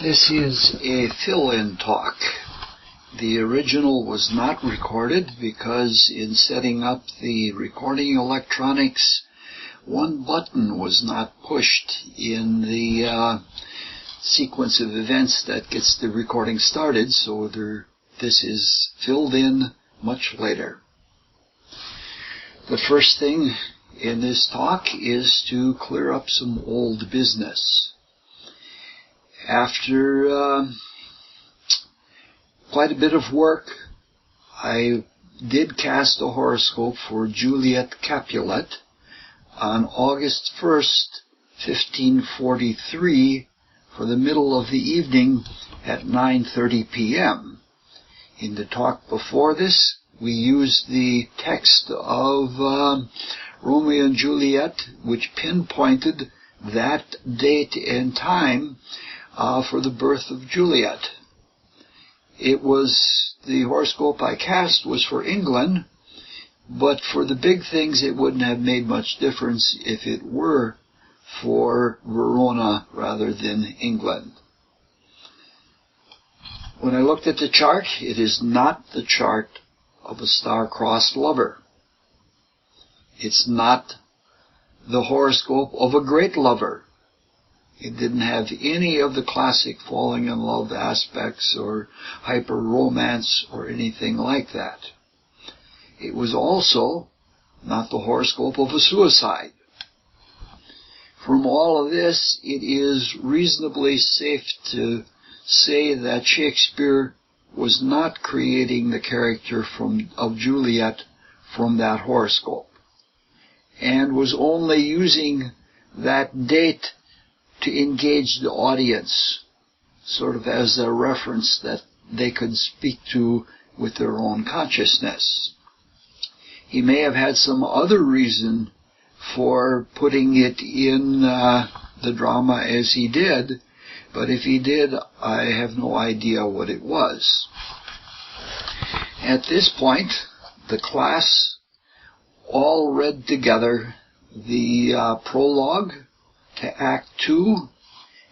This is a fill-in talk. The original was not recorded because in setting up the recording electronics, one button was not pushed in the sequence of events that gets the recording started, so this is filled in much later. The first thing in this talk is to clear up some old business. After quite a bit of work, I did cast a horoscope for Juliet Capulet on August 1st, 1543, for the middle of the evening at 9:30 p.m. In the talk before this, we used the text of Romeo and Juliet, which pinpointed that date and time for the birth of Juliet. The horoscope I cast was for England, but for the big things it wouldn't have made much difference if it were for Verona rather than England. When I looked at the chart, it is not the chart of a star-crossed lover. It's not the horoscope of a great lover. It didn't have any of the classic falling in love aspects or hyper-romance or anything like that. It was also not the horoscope of a suicide. From all of this, it is reasonably safe to say that Shakespeare was not creating the character of Juliet from that horoscope, and was only using that date to engage the audience, sort of as a reference that they could speak to with their own consciousness. He may have had some other reason for putting it in the drama as he did, but if he did, I have no idea what it was. At this point, the class all read together the prologue to Act 2,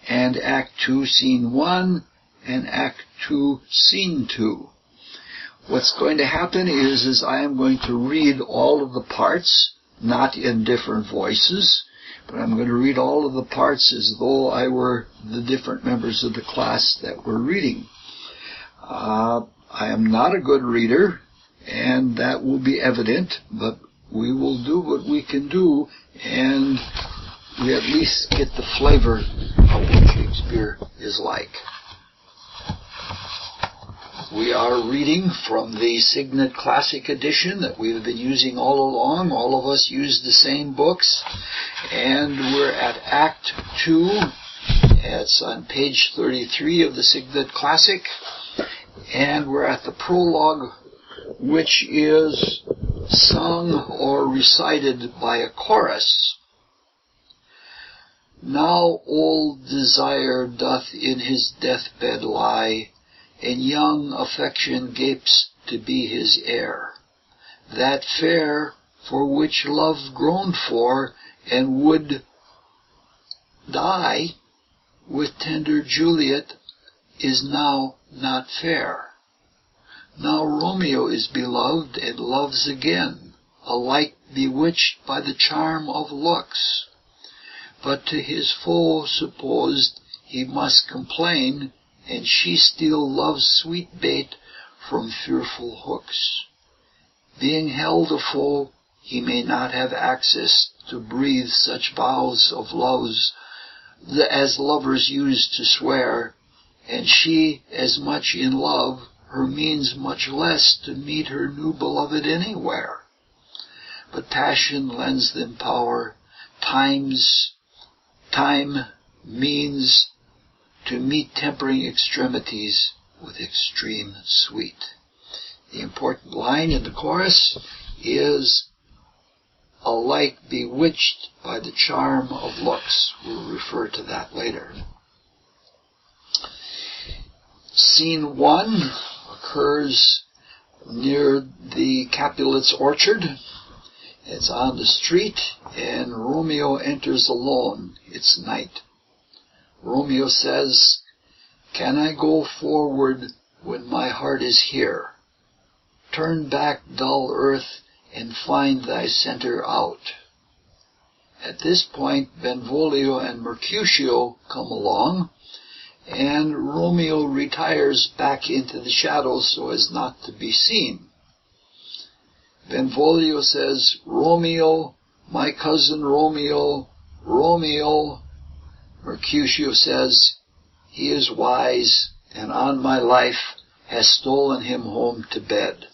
and Act 2, Scene 1, and Act 2, Scene 2. What's going to happen is I am going to read all of the parts, not in different voices, but I'm going to read all of the parts as though I were the different members of the class that were reading. I am not a good reader, and that will be evident, but we will do what we can do, and we at least get the flavor of what Shakespeare is like. We are reading from the Signet Classic edition that we've been using all along. All of us use the same books, and we're at Act 2. It's on page 33 of the Signet Classic, and we're at the prologue, which is sung or recited by a chorus. Now old desire doth in his deathbed lie, and young affection gapes to be his heir. That fair for which love groaned for and would die with tender Juliet is now not fair. Now Romeo is beloved and loves again, alike bewitched by the charm of looks. But to his foe supposed he must complain, and she still loves sweet bait from fearful hooks. Being held a foe, he may not have access to breathe such vows of loves as lovers use to swear, and she as much in love, her means much less to meet her new beloved anywhere. But passion lends them power, time means to meet tempering extremities with extreme sweet. The important line in the chorus is alike bewitched by the charm of looks. We'll refer to that later. Scene 1 occurs near the Capulet's orchard. It's on the street, and Romeo enters alone. It's night. Romeo says, Can I go forward when my heart is here? Turn back, dull earth, and find thy center out. At this point, Benvolio and Mercutio come along, and Romeo retires back into the shadows so as not to be seen. Benvolio says, "Romeo, my cousin Romeo, Romeo." Mercutio says, "He is wise, and on my life has stolen him home to bed."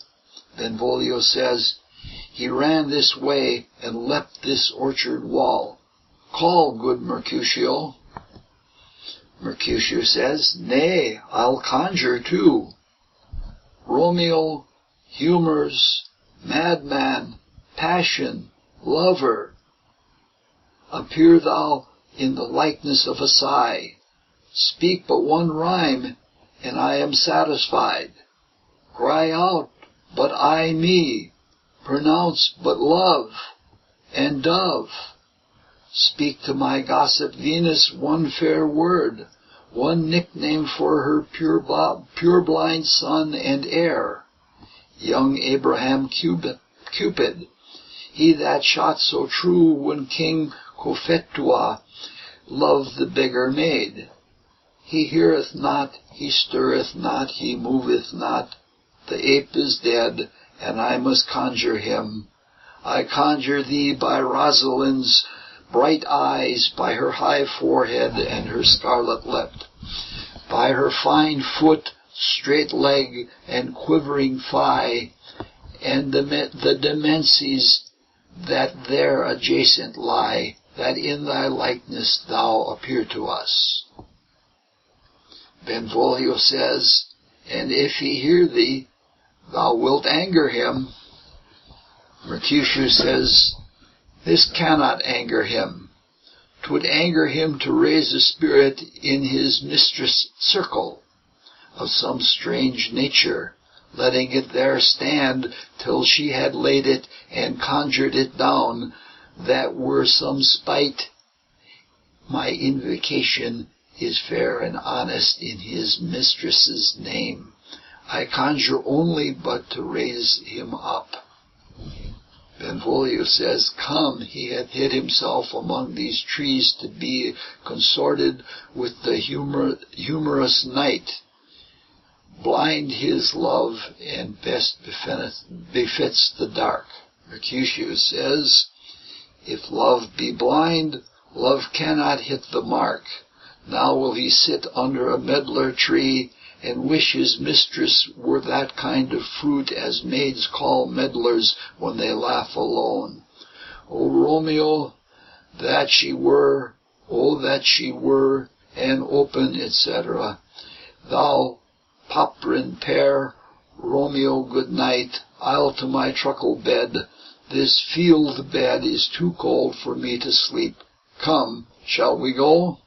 Benvolio says, "He ran this way and leapt this orchard wall. Call, good Mercutio." Mercutio says, "Nay, I'll conjure too. Romeo, humours, madman, passion, lover, appear thou in the likeness of a sigh. Speak but one rhyme, and I am satisfied. Cry out, but I me. Pronounce but love and dove. Speak to my gossip Venus one fair word, one nickname for her pure-blind son and heir, young Abraham Cupid, he that shot so true when King Cophetua loved the beggar maid. He heareth not, he stirreth not, he moveth not. The ape is dead, and I must conjure him. I conjure thee by Rosalind's bright eyes, by her high forehead and her scarlet lip, by her fine foot, straight leg, and quivering thigh, and the dimensions that there adjacent lie, that in thy likeness thou appear to us." Benvolio says, "And if he hear thee, thou wilt anger him." Mercutio says, "This cannot anger him. 'Twould anger him to raise a spirit in his mistress' circle, of some strange nature, letting it there stand till she had laid it and conjured it down, that were some spite. My invocation is fair and honest in his mistress's name. I conjure only but to raise him up." Benvolio says, "Come, he hath hid himself among these trees to be consorted with the humorous night. Blind his love, and best befits the dark." Mercutio says, "If love be blind, love cannot hit the mark. Now will he sit under a medlar tree, and wish his mistress were that kind of fruit as maids call medlars when they laugh alone. O Romeo, that she were, oh that she were, and open, etc. Thou poprin pear, Romeo, good night. I'll to my truckle bed. This field bed is too cold for me to sleep. Come, shall we go?"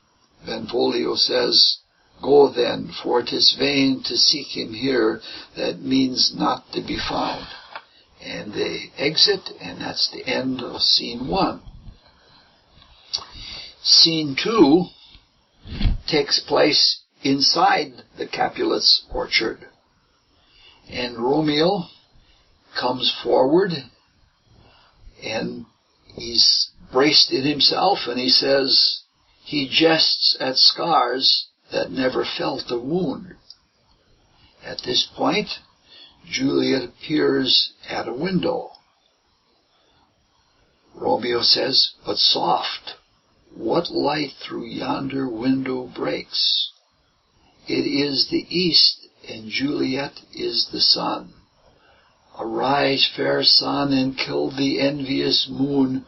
Benvolio says, "Go then, for 'tis vain to seek him here that means not to be found." And they exit, and that's the end of scene 1. Scene 2 takes place inside the Capulets' orchard. And Romeo comes forward, and he's braced in himself, and he says, he jests at scars that never felt a wound. At this point, Juliet appears at a window. Romeo says, "But soft, what light through yonder window breaks? It is the east, and Juliet is the sun. Arise, fair sun, and kill the envious moon,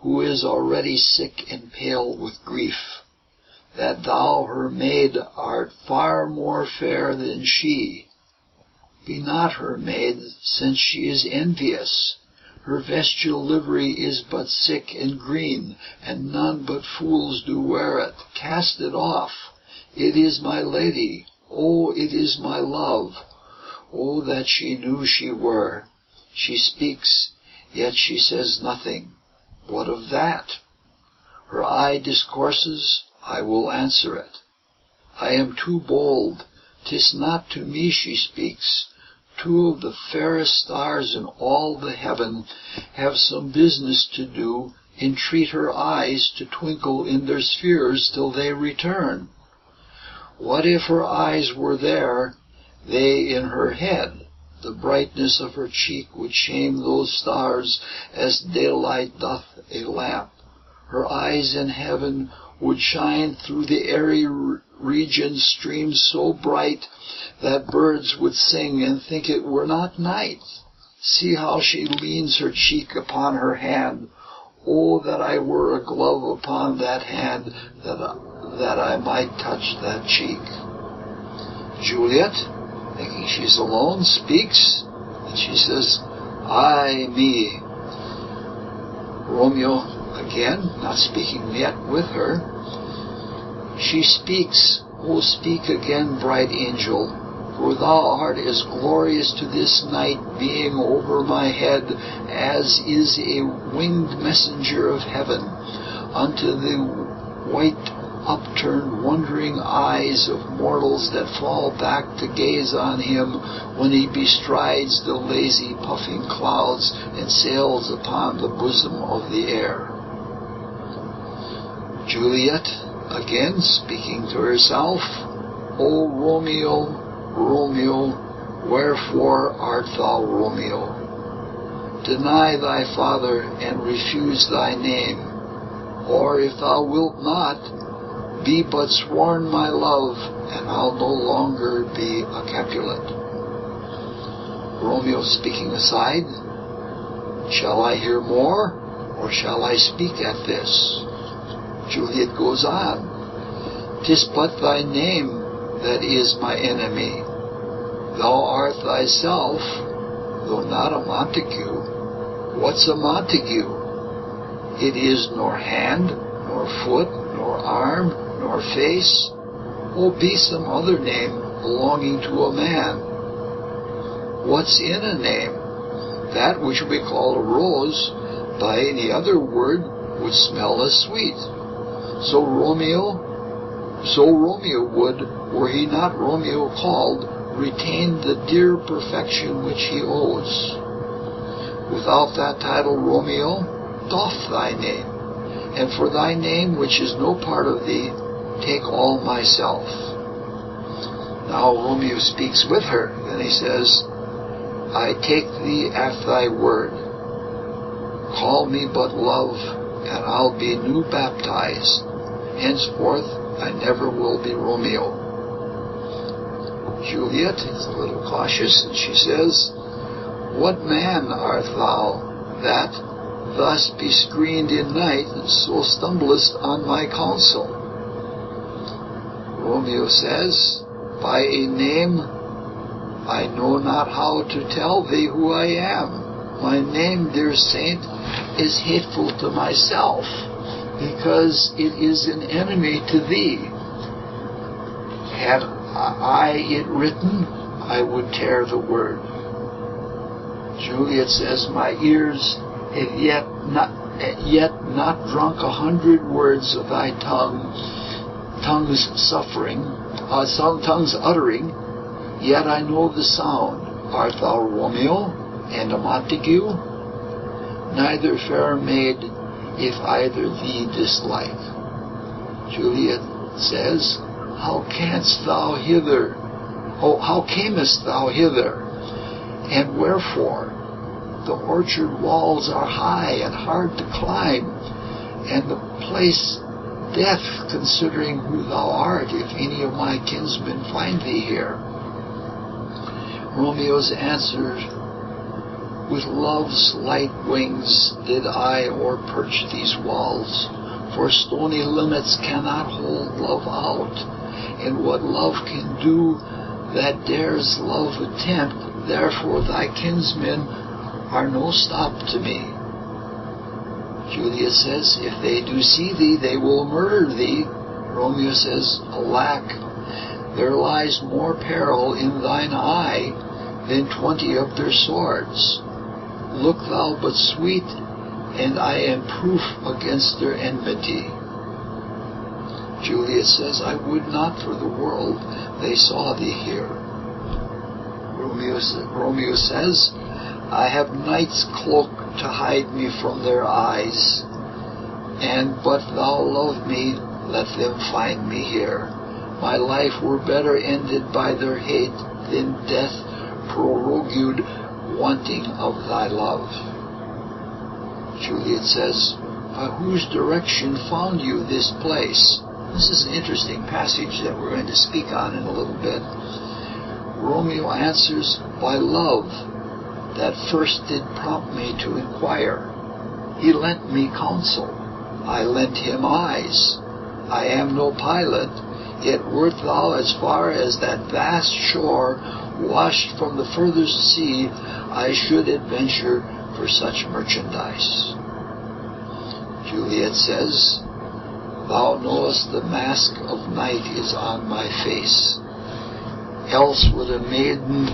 who is already sick and pale with grief, that thou, her maid, art far more fair than she. Be not her maid, since she is envious. Her vestal livery is but sick and green, and none but fools do wear it. Cast it off. It is my lady. Oh, it is my love. Oh, that she knew she were. She speaks, yet she says nothing. What of that? Her eye discourses, I will answer it. I am too bold. 'Tis not to me she speaks. Two of the fairest stars in all the heaven have some business to do. Entreat her eyes to twinkle in their spheres till they return. What if her eyes were there, they in her head? The brightness of her cheek would shame those stars, as daylight doth a lamp. Her eyes in heaven would shine through the airy region streams so bright that birds would sing and think it were not night. See how she leans her cheek upon her hand. Oh, that I were a glove upon that hand, that I might touch that cheek. Juliet, thinking she's alone, speaks, and she says, "Ay, me." Romeo, again, not speaking yet with her, she speaks, "Oh, speak again, bright angel, for thou art as glorious to this night being over my head as is a winged messenger of heaven unto the white upturned wondering eyes of mortals that fall back to gaze on him when he bestrides the lazy puffing clouds and sails upon the bosom of the air." Juliet, again speaking to herself, "O Romeo, Romeo, wherefore art thou Romeo? Deny thy father and refuse thy name, or if thou wilt not, be but sworn my love, and I'll no longer be a Capulet." Romeo speaking aside, "Shall I hear more, or shall I speak at this?" Juliet goes on, "'Tis but thy name that is my enemy. Thou art thyself, though not a Montague. What's a Montague? It is nor hand, nor foot, nor arm, nor face. Oh, be some other name belonging to a man. What's in a name? That which we call a rose, by any other word, would smell as sweet. So Romeo would, were he not Romeo called, retain the dear perfection which he owes. Without that title, Romeo, doff thy name, and for thy name, which is no part of thee, take all myself." Now Romeo speaks with her, and he says, "I take thee at thy word. Call me but love, and I'll be new baptized. Henceforth I never will be Romeo." Juliet is a little cautious, and she says, "What man art thou that thus be screened in night, and so stumblest on my counsel?" Romeo says, "By a name I know not how to tell thee who I am. My name, dear saint, is hateful to myself, because it is an enemy to thee. Had I it written, I would tear the word." Juliet says, "My ears have yet not drunk 100 words of thy tongue's uttering, yet I know the sound. Art thou Romeo, and a Montague? Neither fair maid, if either thee dislike." Juliet says, "How camest thou hither? And wherefore? The orchard walls are high and hard to climb, and the place death, considering who thou art, if any of my kinsmen find thee here." Romeo's answer, "With love's light wings did I o'erperch these walls, for stony limits cannot hold love out, and what love can do that dares love attempt, therefore thy kinsmen are no stop to me." Juliet says, "If they do see thee, they will murder thee." Romeo says, "Alack, there lies more peril in thine eye than 20 of their swords. Look thou but sweet, and I am proof against their enmity." Juliet says, I would not for the world they saw thee here. Romeo says, I have night's cloak to hide me from their eyes, and but thou love me, let them find me here. My life were better ended by their hate than death prorogued wanting of thy love. Juliet says, by whose direction found you this place? This is an interesting passage that we're going to speak on in a little bit. Romeo answers, by love, that first did prompt me to inquire. He lent me counsel, I lent him eyes. I am no pilot, yet wert thou as far as that vast shore, washed from the furthest sea, I should adventure for such merchandise. Juliet says, thou knowest the mask of night is on my face, else would a maiden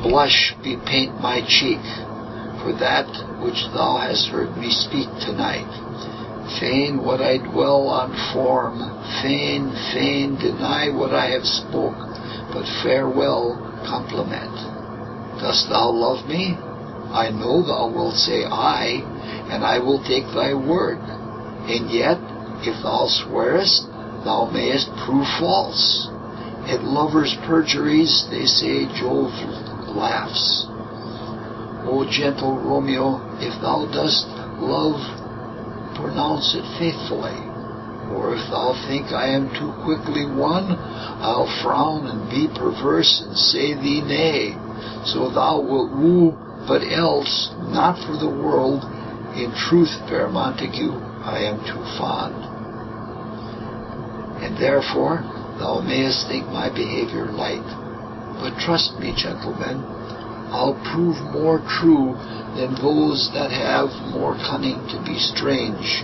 blush bepaint my cheek, for that which thou hast heard me speak tonight. Fain would I dwell on form, fain deny what I have spoke, but farewell compliment. Dost thou love me? I know thou wilt say aye, and I will take thy word. And yet, if thou swearest, thou mayest prove false. At lovers' perjuries, they say Jove laughs. O gentle Romeo, if thou dost love, pronounce it faithfully. Or if thou think I am too quickly won, I'll frown and be perverse and say thee nay. So thou wilt woo, but else not for the world. In truth, fair Montague, I am too fond. And therefore thou mayest think my behavior light. But trust me, gentlemen, I'll prove more true than those that have more cunning to be strange.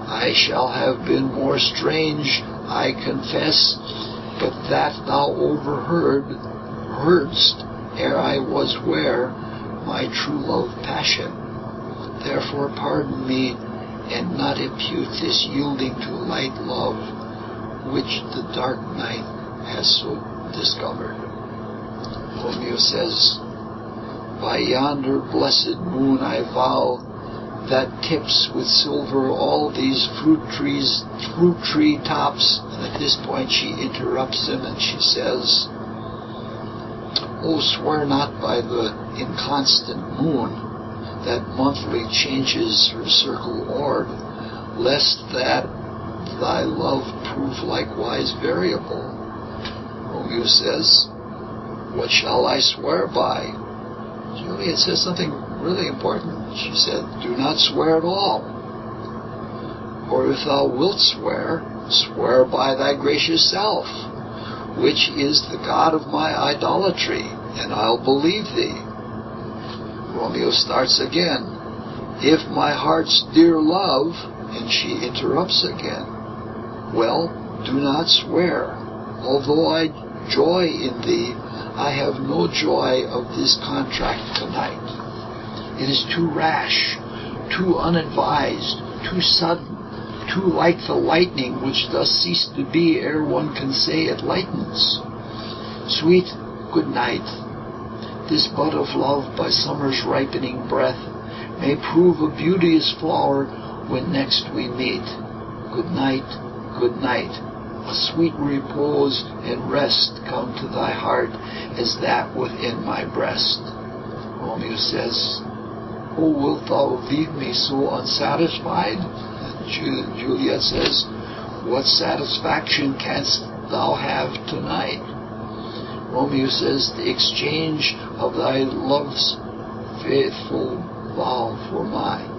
I shall have been more strange, I confess, but that thou heardst ere I was ware my true love passion. Therefore pardon me, and not impute this yielding to light love, which the dark night has so discovered. Romeo says, by yonder blessed moon I vow, that tips with silver all these fruit tree tops. And at this point she interrupts him and she says, oh, swear not by the inconstant moon, that monthly changes her circle orb, lest that thy love prove likewise variable. Romeo says, what shall I swear by? Juliet says something really important. She said, do not swear at all. Or if thou wilt swear, swear by thy gracious self, which is the God of my idolatry, and I'll believe thee. Romeo starts again. If my heart's dear love, and she interrupts again. Well, do not swear. Although I joy in thee, I have no joy of this contract tonight. It is too rash, too unadvised, too sudden, too like the lightning which does cease to be ere one can say it lightens. Sweet, good night. This bud of love by summer's ripening breath may prove a beauteous flower when next we meet. Good night, good night. A sweet repose and rest come to thy heart as that within my breast. Romeo says, oh, wilt thou leave me so unsatisfied? Juliet says, what satisfaction canst thou have tonight? Romeo says, the exchange of thy love's faithful vow for mine.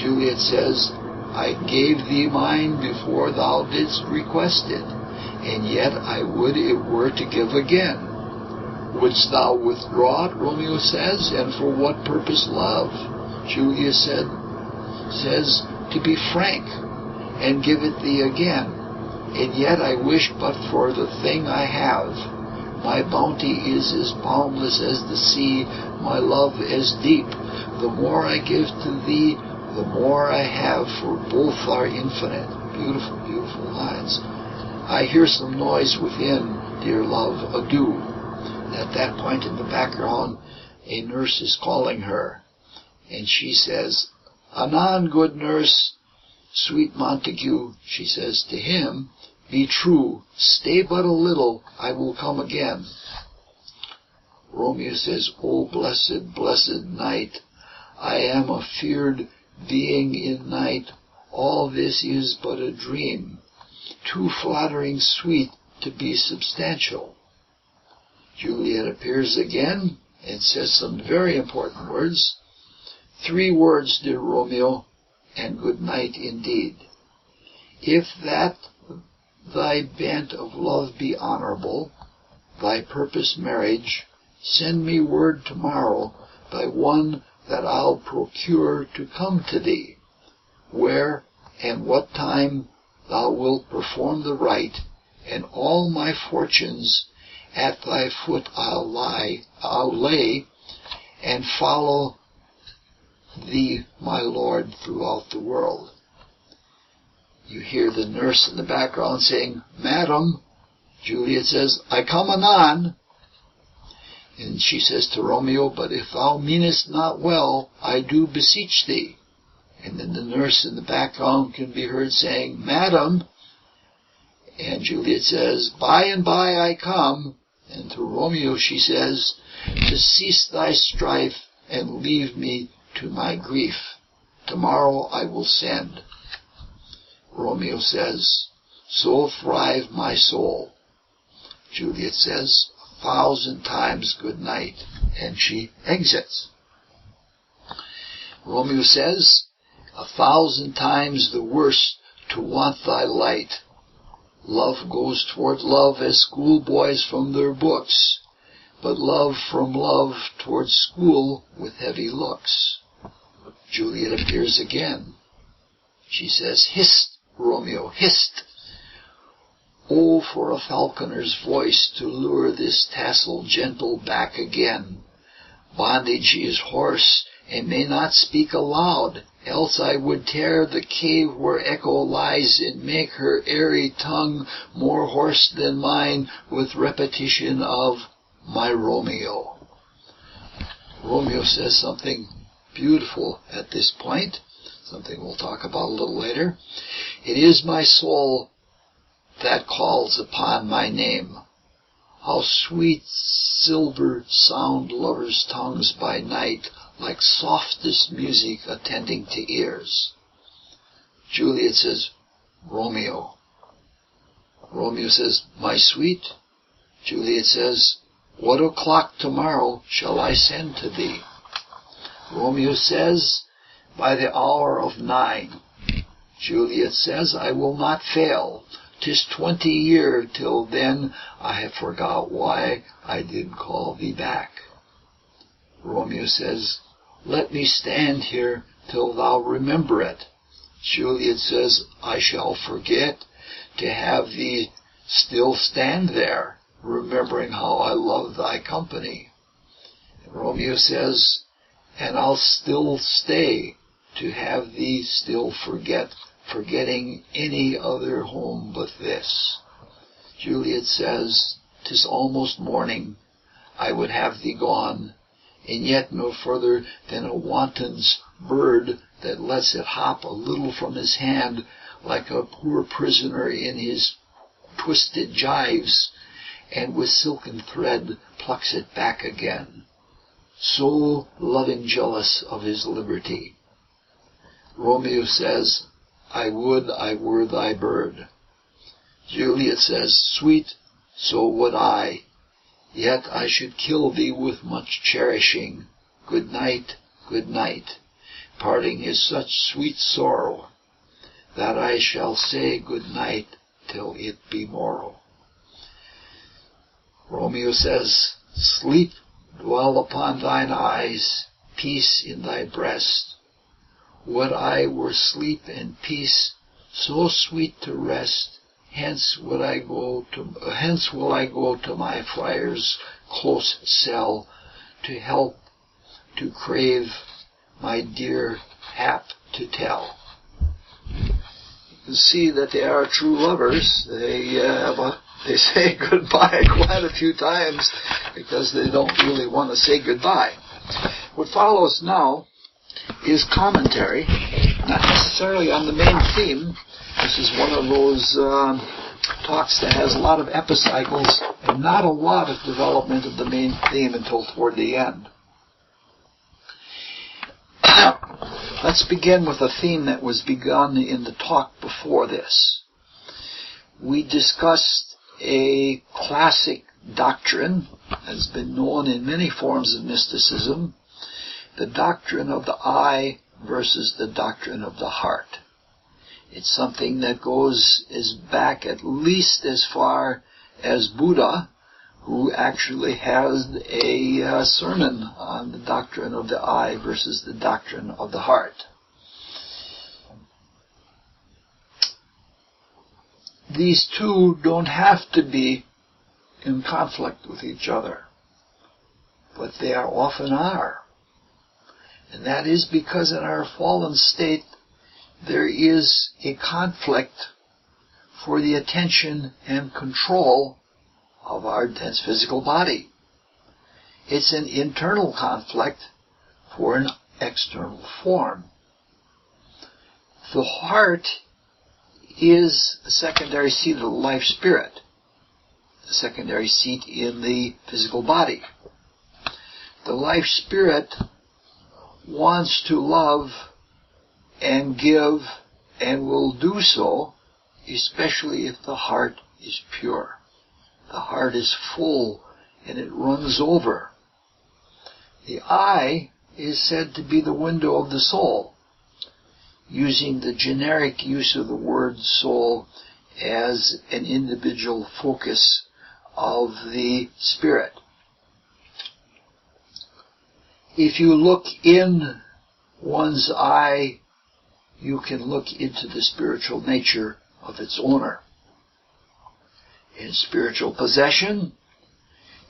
Juliet says, I gave thee mine before thou didst request it, and yet I would it were to give again. Wouldst thou withdraw it, Romeo says, and for what purpose love? Juliet says, to be frank, and give it thee again. And yet I wish but for the thing I have. My bounty is as boundless as the sea, my love as deep. The more I give to thee, the more I have, for both are infinite. Beautiful, beautiful lines. I hear some noise within, dear love, adieu. At that point in the background, a nurse is calling her, and she says, Anon, good nurse, sweet Montague, she says to him, be true, stay but a little, I will come again. Romeo says, O blessed, blessed night, I am a feared being in night, all this is but a dream, too flattering sweet to be substantial. Juliet appears again and says some very important words. 3 words, dear Romeo, and good night indeed. If that thy bent of love be honorable, thy purpose marriage, send me word tomorrow by one that I'll procure to come to thee, where and what time thou wilt perform the rite, and all my fortunes at thy foot I'll lay, and follow thee, my Lord, throughout the world. You hear the nurse in the background saying, Madam. Juliet says, I come anon. And she says to Romeo, but if thou meanest not well, I do beseech thee. And then the nurse in the background can be heard saying, Madam. And Juliet says, by and by I come. And to Romeo she says, to cease thy strife and leave me to my grief. Tomorrow I will send. Romeo says, so thrive my soul. Juliet says, 1,000 times good night, and she exits. Romeo says, 1,000 times the worse to want thy light. Love goes toward love as schoolboys from their books, but love from love toward school with heavy looks. Juliet appears again. She says, hist, Romeo, hist. Oh, for a falconer's voice to lure this tassel gentle back again. Bondage is hoarse and may not speak aloud, else I would tear the cave where echo lies and make her airy tongue more hoarse than mine with repetition of my Romeo. Romeo says something beautiful at this point, something we'll talk about a little later. It is my soul that calls upon my name. How sweet silver sound lovers' tongues by night, like softest music attending to ears. Juliet says, Romeo. Romeo says, my sweet. Juliet says, what o'clock tomorrow shall I send to thee? Romeo says, by the hour of 9. Juliet says, I will not fail. 'Tis 20 year till then, I have forgot why I did call thee back. Romeo says, let me stand here till thou remember it. Juliet says, I shall forget to have thee still stand there, remembering how I love thy company. And Romeo says, and I'll still stay to have thee still forgetting any other home but this. Juliet says, 'tis almost morning, I would have thee gone, and yet no further than a wanton's bird that lets it hop a little from his hand, like a poor prisoner in his twisted gyves, and with silken thread plucks it back again, so loving jealous of his liberty. Romeo says, I would I were thy bird. Juliet says, sweet, so would I, yet I should kill thee with much cherishing. Good night, good night. Parting is such sweet sorrow, that I shall say good night till it be morrow. Romeo says, sleep dwell upon thine eyes, peace in thy breast. Would I were sleep and peace, so sweet to rest. Hence will I go to my friar's close cell, to help, to crave, my dear hap to tell. see that they are true lovers, they say goodbye quite a few times because they don't really want to say goodbye. What follows now is commentary, not necessarily on the main theme. This is one of those talks that has a lot of epicycles and not a lot of development of the main theme until toward the end. Let's begin with a theme that was begun in the talk before this. We discussed a classic doctrine that has been known in many forms of mysticism, the doctrine of the eye versus the doctrine of the heart. It's something that goes back at least as far as Buddha, who actually has a sermon on the doctrine of the eye versus the doctrine of the heart. These two don't have to be in conflict with each other, but they often are. And that is because in our fallen state, there is a conflict for the attention and control of our dense physical body. It's an internal conflict for an external form. The heart is a secondary seat of the life spirit, a secondary seat in the physical body. The life spirit wants to love and give and will do so, especially if the heart is pure. The heart is full and it runs over. The eye is said to be the window of the soul, using the generic use of the word soul as an individual focus of the spirit. If you look in one's eye, you can look into the spiritual nature of its owner. In spiritual possession,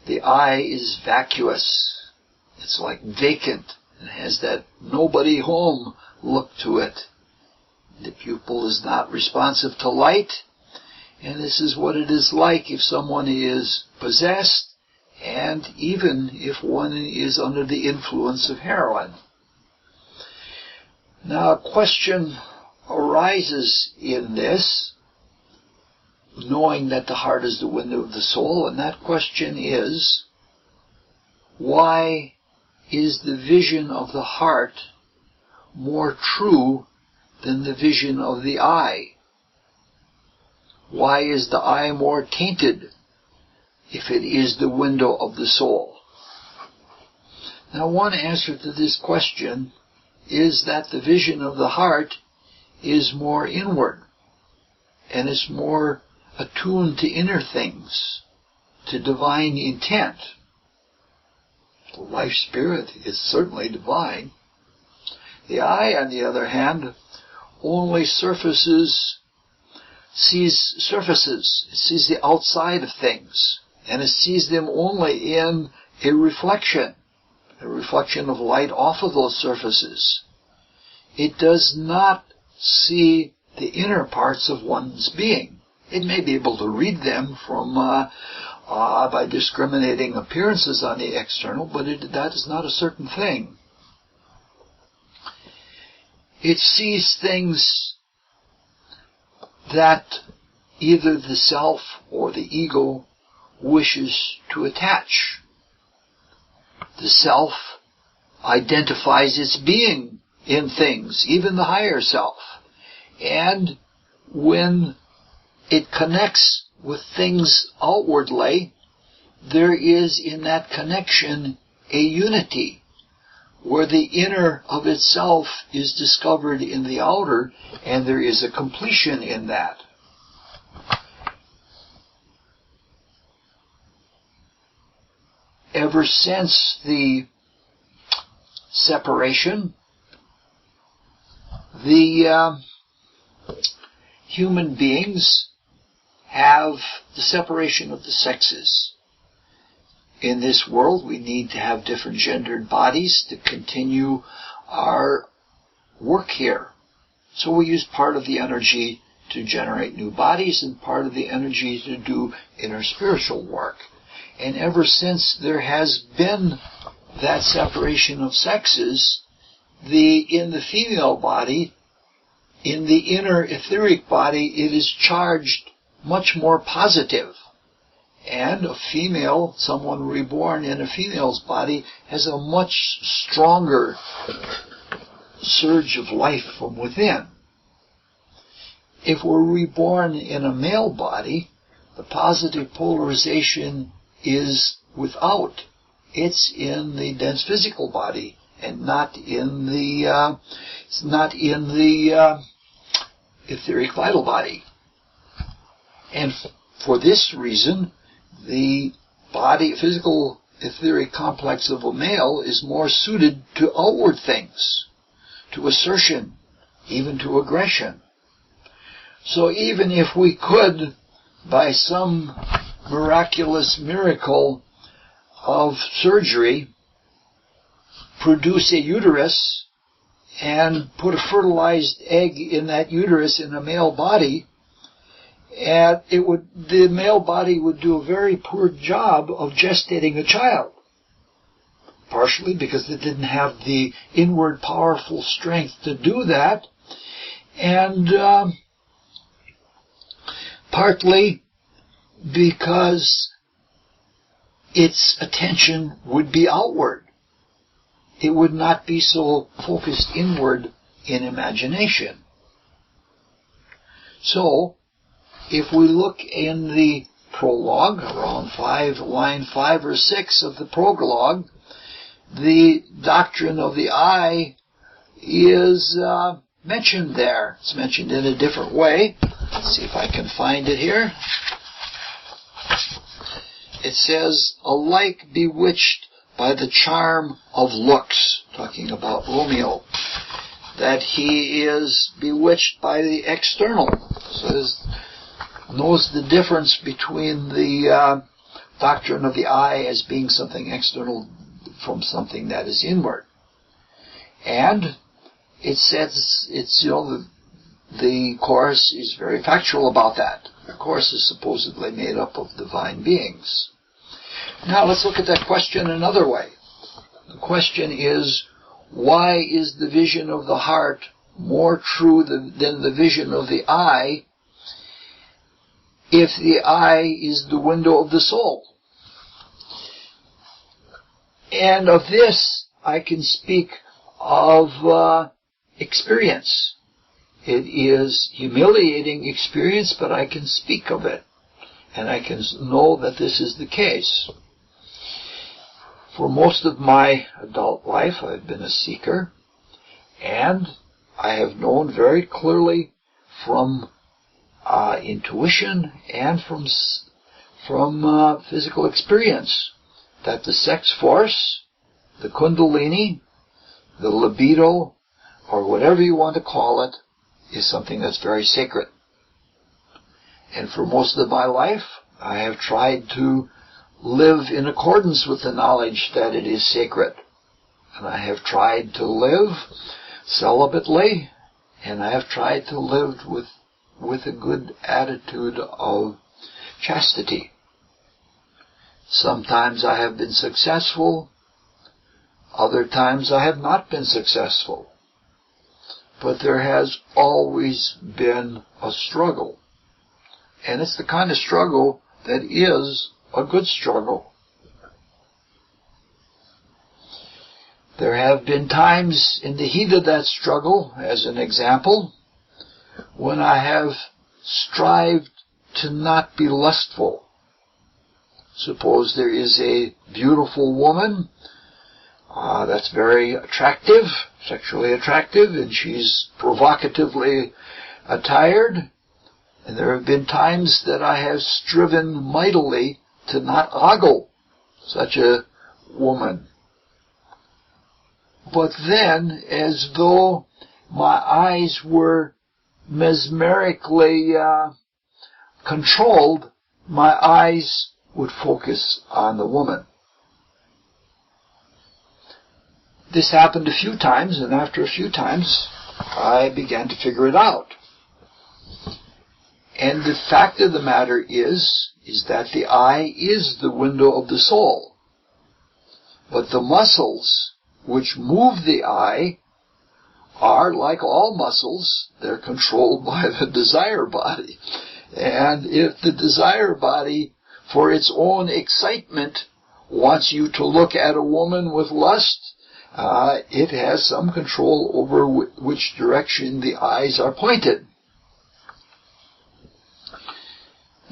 the eye is vacuous. It's like vacant and has that nobody home look to it. The pupil is not responsive to light, and this is what it is like if someone is possessed and even if one is under the influence of heroin. Now a question arises in this, knowing that the heart is the window of the soul, and that question is, why is the vision of the heart more true than the vision of the eye? Why is the eye more tainted if it is the window of the soul? Now, one answer to this question is that the vision of the heart is more inward and is more attuned to inner things, to divine intent. The life spirit is certainly divine. The eye, on the other hand, only sees surfaces. It sees the outside of things, and it sees them only in a reflection of light off of those surfaces. It does not see the inner parts of one's being. It may be able to read them from by discriminating appearances on the external, but that is not a certain thing. It sees things that either the self or the ego wishes to attach. The self identifies its being in things, even the higher self. And when it connects with things outwardly, there is in that connection a unity, where the inner of itself is discovered in the outer, and there is a completion in that. Ever since the separation, the human beings have the separation of the sexes. In this world, we need to have different gendered bodies to continue our work here. So we use part of the energy to generate new bodies and part of the energy to do inner spiritual work. And ever since there has been that separation of sexes, in the female body, in the inner etheric body, it is charged much more positive. And a female, someone reborn in a female's body, has a much stronger surge of life from within. If we're reborn in a male body, the positive polarization is without. It's in the dense physical body and not in the etheric vital body. And for this reason, the body, physical etheric complex of a male is more suited to outward things, to assertion, even to aggression. So even if we could, by some miraculous miracle of surgery, produce a uterus and put a fertilized egg in that uterus in a male body, and the male body would do a very poor job of gestating a child. Partially because it didn't have the inward powerful strength to do that, and partly because its attention would be outward. It would not be so focused inward in imagination. So, if we look in the prologue, around line 5 or 6 of the prologue, the doctrine of the eye is mentioned there. It's mentioned in a different way. Let's see if I can find it here. It says, alike bewitched by the charm of looks, talking about Romeo, that he is bewitched by the external. So knows the difference between the doctrine of the eye as being something external from something that is inward. And it says, the Course is very factual about that. The Course is supposedly made up of divine beings. Now let's look at that question another way. The question is, why is the vision of the heart more true than the vision of the eye if the eye is the window of the soul? And of this I can speak of experience. It is humiliating experience, but I can speak of it. And I can know that this is the case. For most of my adult life, I've been a seeker, and I have known very clearly from intuition and from physical experience that the sex force, the kundalini, the libido, or whatever you want to call it, is something that's very sacred. And for most of my life, I have tried to live in accordance with the knowledge that it is sacred. And I have tried to live celibately, and I have tried to live with a good attitude of chastity. Sometimes I have been successful, other times I have not been successful. But there has always been a struggle. And it's the kind of struggle that is a good struggle. There have been times in the heat of that struggle, as an example, when I have strived to not be lustful. Suppose there is a beautiful woman that's very attractive, sexually attractive, and she's provocatively attired. And there have been times that I have striven mightily to not ogle such a woman. But then, as though my eyes were mesmerically controlled, my eyes would focus on the woman. This happened a few times, and after a few times, I began to figure it out. And the fact of the matter is that the eye is the window of the soul. But the muscles which move the eye are, like all muscles, they're controlled by the desire body. And if the desire body, for its own excitement, wants you to look at a woman with lust, it has some control over which direction the eyes are pointed.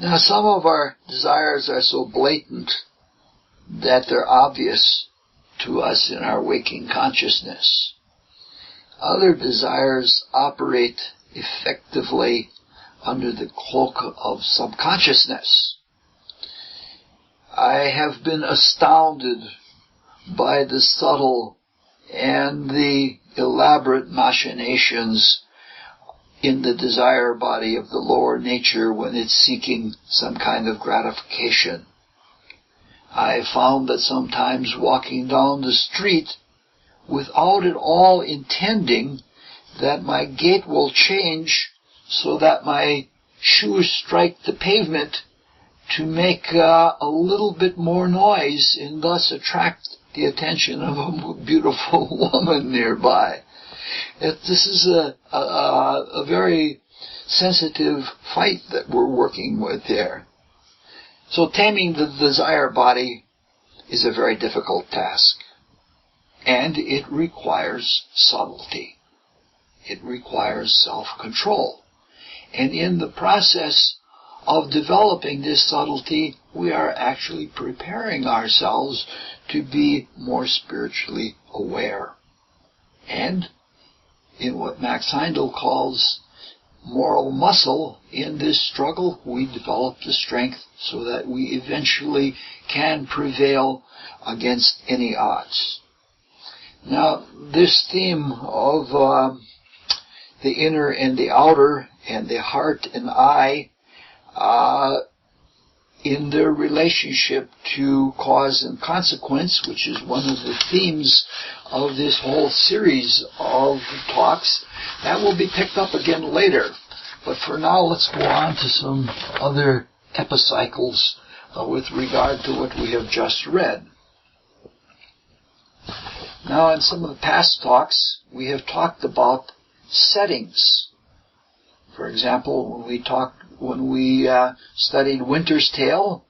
Now, some of our desires are so blatant that they're obvious to us in our waking consciousness. Other desires operate effectively under the cloak of subconsciousness. I have been astounded by the subtle and the elaborate machinations in the desire body of the lower nature when it's seeking some kind of gratification. I found that sometimes walking down the street, without at all intending that my gait will change so that my shoes strike the pavement to make a little bit more noise and thus attract the attention of a beautiful woman nearby. This is a very sensitive fight that we're working with there. So taming the desire body is a very difficult task. And it requires subtlety. It requires self-control. And in the process of developing this subtlety, we are actually preparing ourselves to be more spiritually aware. And in what Max Heindel calls moral muscle, in this struggle, we develop the strength so that we eventually can prevail against any odds. Now, this theme of the inner and the outer, and the heart and eye, in their relationship to cause and consequence, which is one of the themes of this whole series of talks, that will be picked up again later. But for now, let's go on to some other epicycles with regard to what we have just read. Now, in some of the past talks, we have talked about settings. For example, when we studied Winter's Tale,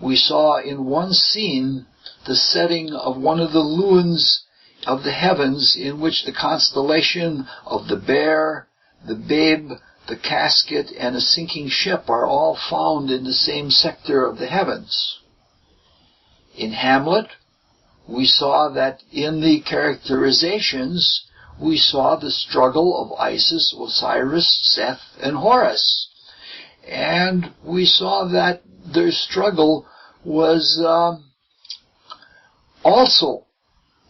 we saw in one scene the setting of one of the lunes of the heavens, in which the constellation of the bear, the babe, the casket, and a sinking ship are all found in the same sector of the heavens. In Hamlet, we saw that in the characterizations, we saw the struggle of Isis, Osiris, Seth, and Horus. And we saw that their struggle was also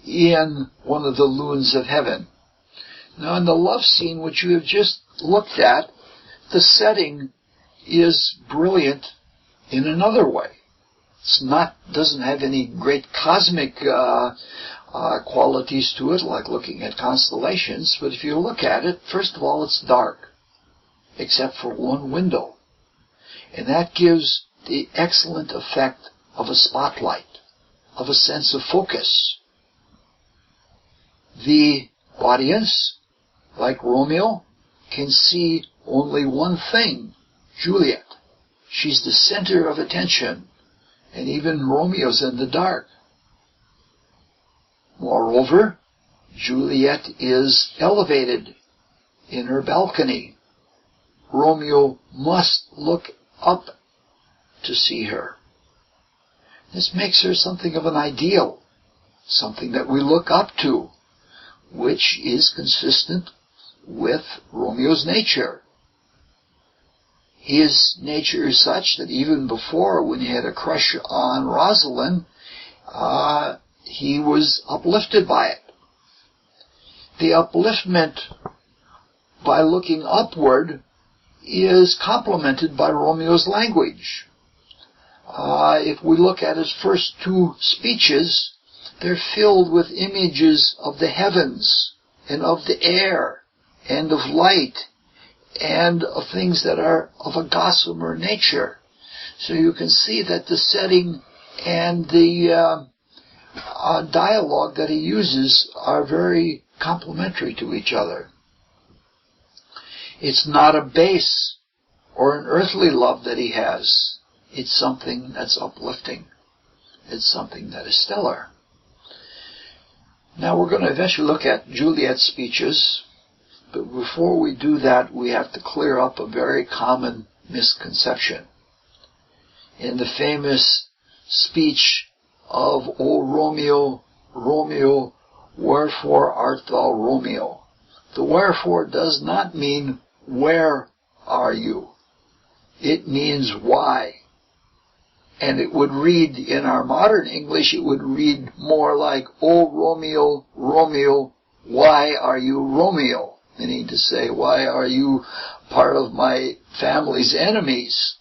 in one of the lunes of heaven. Now, in the love scene, which you have just looked at, the setting is brilliant in another way. Doesn't have any great cosmic qualities to it, like looking at constellations, but if you look at it, first of all, it's dark, except for one window. And that gives the excellent effect of a spotlight, of a sense of focus. The audience, like Romeo, can see only one thing, Juliet. She's the center of attention, and even Romeo's in the dark. Moreover, Juliet is elevated in her balcony. Romeo must look up to see her. This makes her something of an ideal, something that we look up to, which is consistent with Romeo's nature. His nature is such that even before, when he had a crush on Rosalind, he was uplifted by it. The upliftment by looking upward is complemented by Romeo's language. If we look at his first two speeches, they're filled with images of the heavens and of the air and of light and of things that are of a gossamer nature. So you can see that the setting and the dialogue that he uses are very complementary to each other. It's not a base or an earthly love that he has. It's something that's uplifting. It's something that is stellar. Now we're going to eventually look at Juliet's speeches, but before we do that, we have to clear up a very common misconception. In the famous speech of O Romeo, Romeo, wherefore art thou Romeo? The wherefore does not mean where are you? It means why. And it would read, in our modern English, it would read more like, O Romeo, Romeo, why are you Romeo? Meaning to say, why are you part of my family's enemies?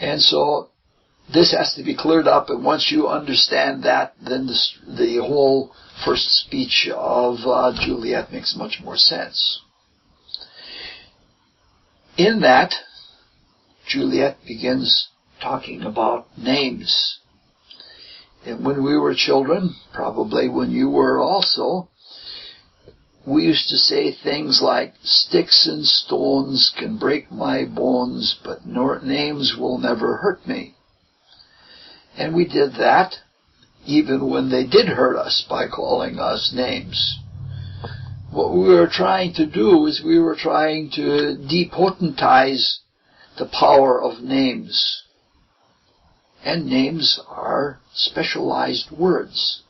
And so this has to be cleared up, and once you understand that, then the whole first speech of Juliet makes much more sense. In that, Juliet begins talking about names. And when we were children, probably when you were also, we used to say things like, sticks and stones can break my bones, but names will never hurt me. And we did that even when they did hurt us by calling us names. What we were trying to do is we were trying to depotentize the power of names. And names are specialized words.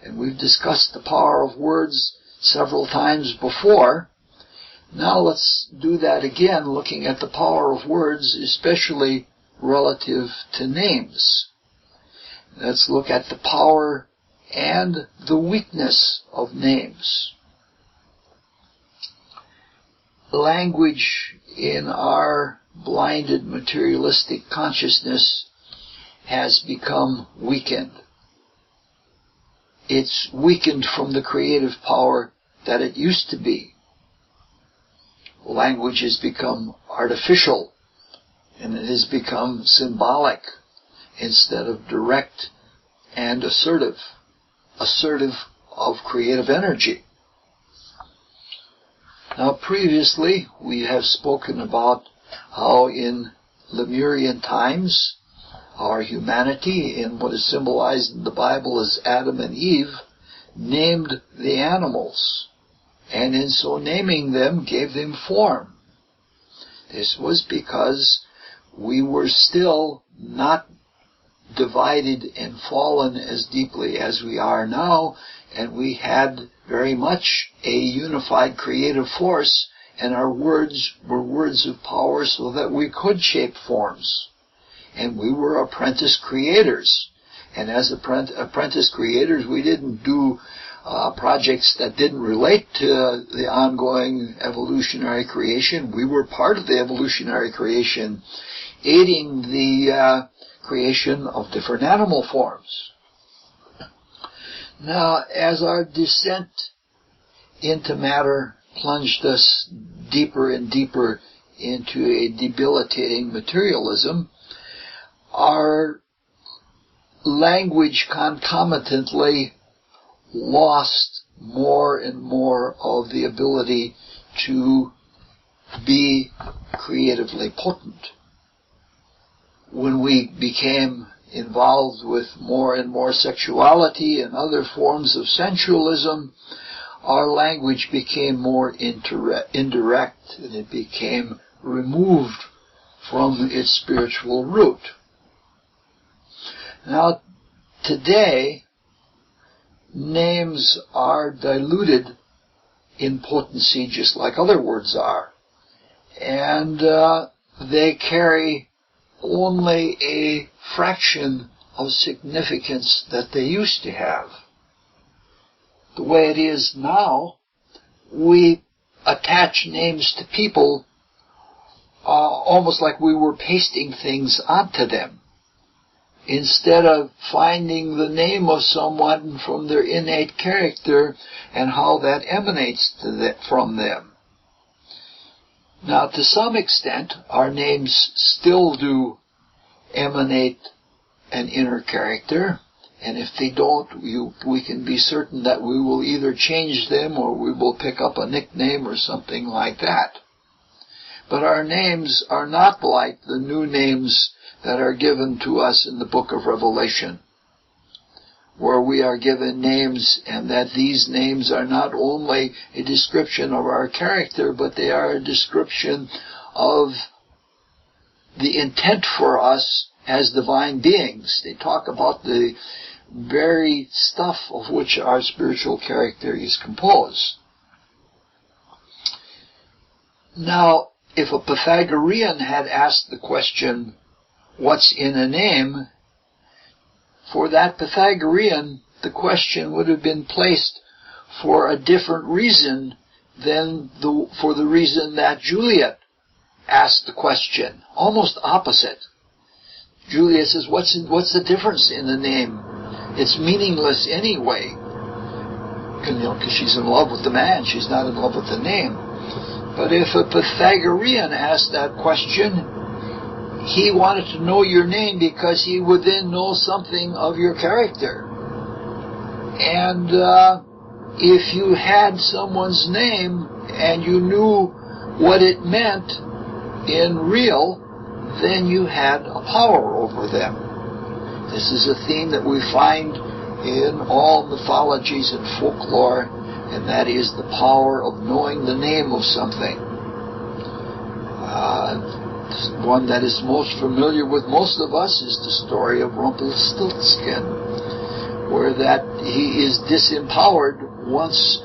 And we've discussed the power of words several times before. Now let's do that again, looking at the power of words, especially relative to names. Let's look at the power and the weakness of names. Language in our blinded materialistic consciousness has become weakened. It's weakened from the creative power that it used to be. Language has become artificial, and it has become symbolic instead of direct and assertive of creative energy. Now previously we have spoken about how in Lemurian times our humanity, in what is symbolized in the Bible as Adam and Eve, named the animals, and in so naming them gave them form. This was because we were still not divided and fallen as deeply as we are now, and we had very much a unified creative force, and our words were words of power so that we could shape forms. And we were apprentice creators. And as apprentice creators, we didn't do projects that didn't relate to the ongoing evolutionary creation. We were part of the evolutionary creation, aiding the creation of different animal forms. Now, as our descent into matter plunged us deeper and deeper into a debilitating materialism, our language concomitantly lost more and more of the ability to be creatively potent. When we became involved with more and more sexuality and other forms of sensualism, our language became more indirect, and it became removed from its spiritual root. Now, today, names are diluted in potency just like other words are. And they carry only a fraction of significance that they used to have. The way it is now, we attach names to people almost like we were pasting things onto them, instead of finding the name of someone from their innate character and how that emanates from them. Now, to some extent, our names still do emanate an inner character, and if they don't, we can be certain that we will either change them or we will pick up a nickname or something like that. But our names are not like the new names that are given to us in the book of Revelation, where we are given names, and that these names are not only a description of our character, but they are a description of the intent for us as divine beings. They talk about the very stuff of which our spiritual character is composed. Now, if a Pythagorean had asked the question, what's in a name? For that Pythagorean, the question would have been placed for a different reason than for the reason that Juliet asked the question. Almost opposite. Juliet says, what's the difference in the name? It's meaningless anyway. Because she's in love with the man, she's not in love with the name. But if a Pythagorean asked that question, he wanted to know your name because he would then know something of your character. And if you had someone's name and you knew what it meant in real, then you had a power over them. This is a theme that we find in all mythologies and folklore, and that is the power of knowing the name of something. One that is most familiar with most of us is the story of Rumpelstiltskin, where that he is disempowered once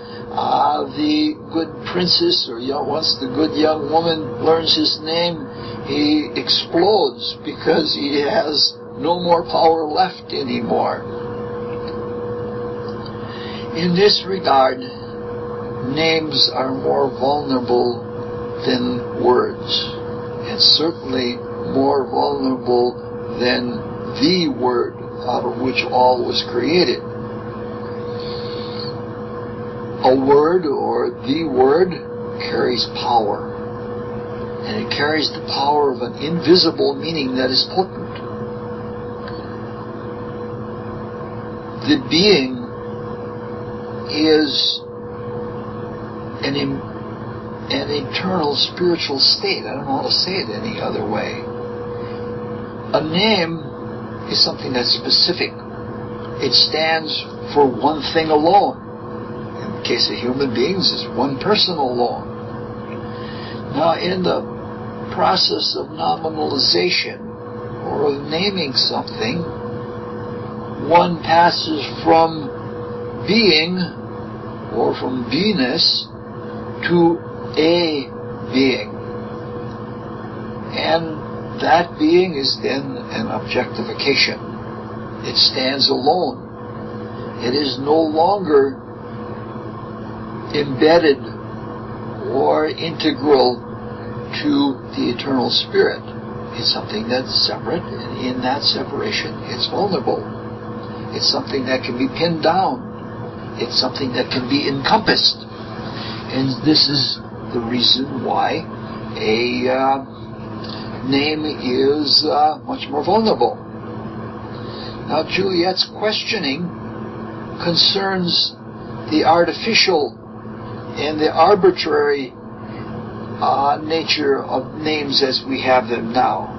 the good princess, or once the good young woman learns his name, he explodes because he has no more power left anymore. In this regard, names are more vulnerable than words, and certainly more vulnerable than the word out of which all was created. A word, or the word, carries power, and it carries the power of an invisible meaning that is potent. The being is an eternal spiritual state. I don't know how to say it any other way. A name is something that's specific. It stands for one thing alone. In the case of human beings, it's one person alone. Now, in the process of nominalization, or of naming something, one passes from being, or from beingness, to a being. And that being is then an objectification. It stands alone. It is no longer embedded or integral to the eternal spirit. It's something that's separate, and in that separation, it's vulnerable. It's something that can be pinned down. It's something that can be encompassed. And this is the reason why a name is much more vulnerable. Now, Juliet's questioning concerns the artificial and the arbitrary nature of names as we have them now.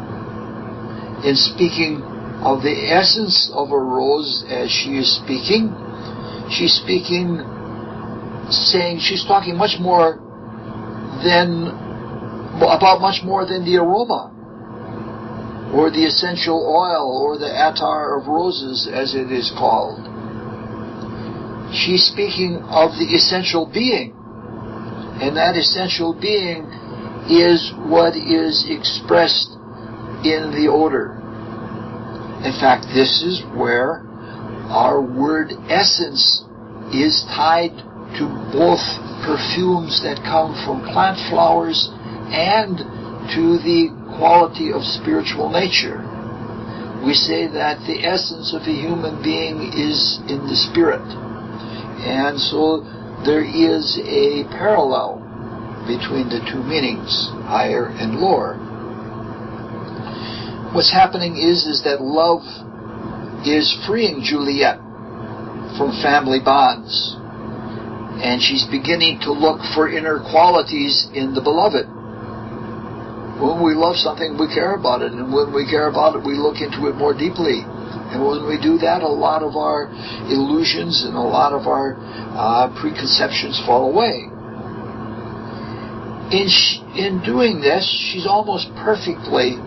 In speaking of the essence of a rose as she is speaking, she's talking much more than the aroma, or the essential oil, or the attar of roses, as it is called. She's speaking of the essential being, and that essential being is what is expressed in the odor. In fact, this is where our word essence is tied to both perfumes that come from plant flowers and to the quality of spiritual nature. We say that the essence of a human being is in the spirit. And so there is a parallel between the two meanings, higher and lower. What's happening is that love is freeing Juliet from family bonds, and she's beginning to look for inner qualities in the beloved. When we love something, we care about it, and when we care about it, we look into it more deeply. And when we do that, a lot of our illusions and a lot of our preconceptions fall away. In doing this, she's almost perfectly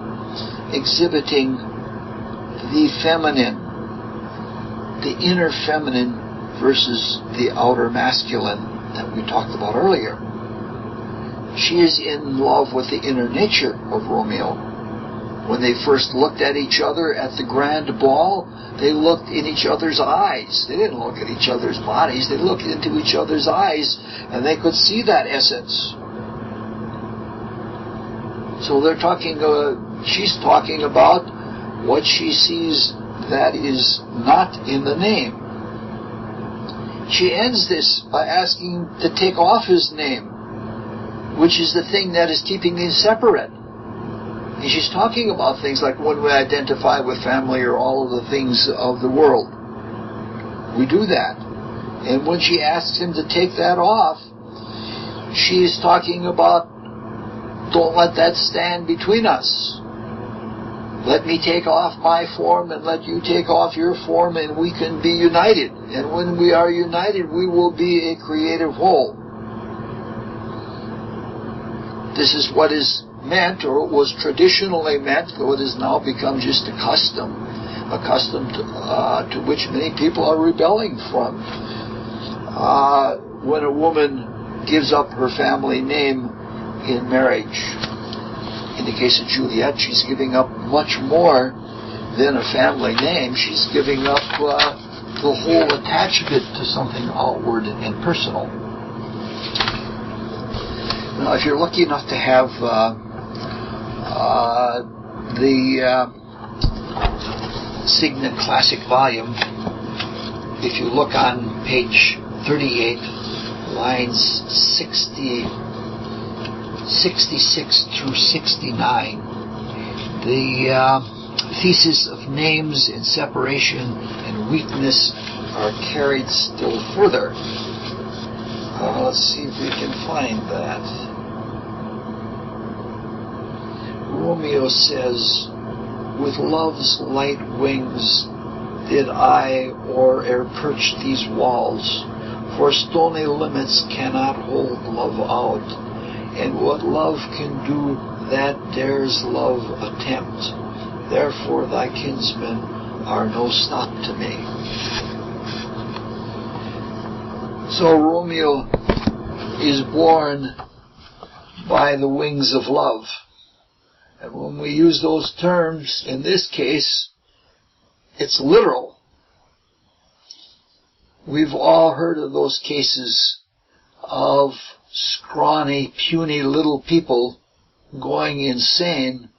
exhibiting the feminine, the inner feminine versus the outer masculine that we talked about earlier. She is in love with the inner nature of Romeo. When they first looked at each other at the grand ball, they looked in each other's eyes. They didn't look at each other's bodies. They looked into each other's eyes, and they could see that essence. So they're talking. She's talking about what she sees that is not in the name. She ends this by asking to take off his name, which is the thing that is keeping me separate. And she's talking about things like when we identify with family or all of the things of the world. We do that. And when she asks him to take that off, she's talking about, don't let that stand between us. Let me take off my form and let you take off your form, and we can be united. And when we are united, we will be a creative whole. This is what is meant, or was traditionally meant, though it has now become just a custom to which many people are rebelling from. When a woman gives up her family name in marriage, in the case of Juliet, she's giving up much more than a family name. She's giving up the whole attachment to something outward and personal. Now, if you're lucky enough to have the Signet Classic volume, if you look on page 38, lines 66 through 69, the thesis of names and separation and weakness are carried still further. Let's see if we can find that. Romeo says, with love's light wings did I o'er perch these walls, for stony limits cannot hold love out, and what love can do, that dares love attempt. Therefore thy kinsmen are no stop to me. So Romeo is born by the wings of love. And when we use those terms, in this case, it's literal. We've all heard of those cases of scrawny, puny little people going insane,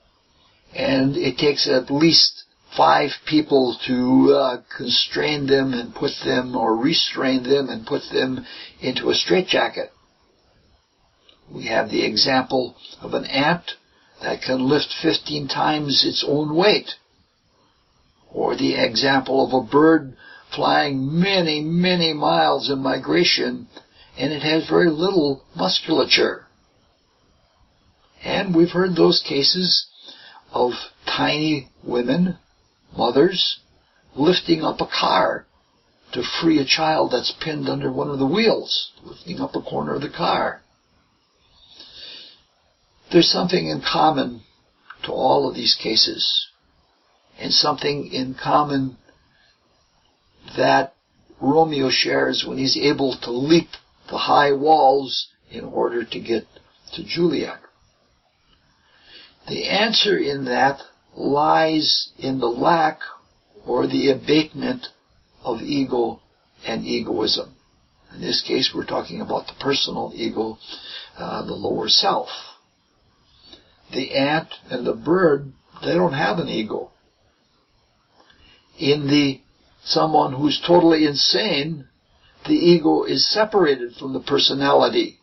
and it takes at least 5 people to constrain them and put them, or restrain them and put them into a straitjacket. We have the example of an ant that can lift 15 times its own weight, or the example of a bird flying many, many miles in migration, and it has very little musculature. And we've heard those cases of tiny women, mothers, lifting up a car to free a child that's pinned under one of the wheels, lifting up a corner of the car. There's something in common to all of these cases, and something in common that Romeo shares when he's able to leap the high walls in order to get to Juliet. The answer in that lies in the lack or the abatement of ego and egoism. In this case, we're talking about the personal ego, the lower self. The ant and the bird, they don't have an ego. In someone who's totally insane, the ego is separated from the personality.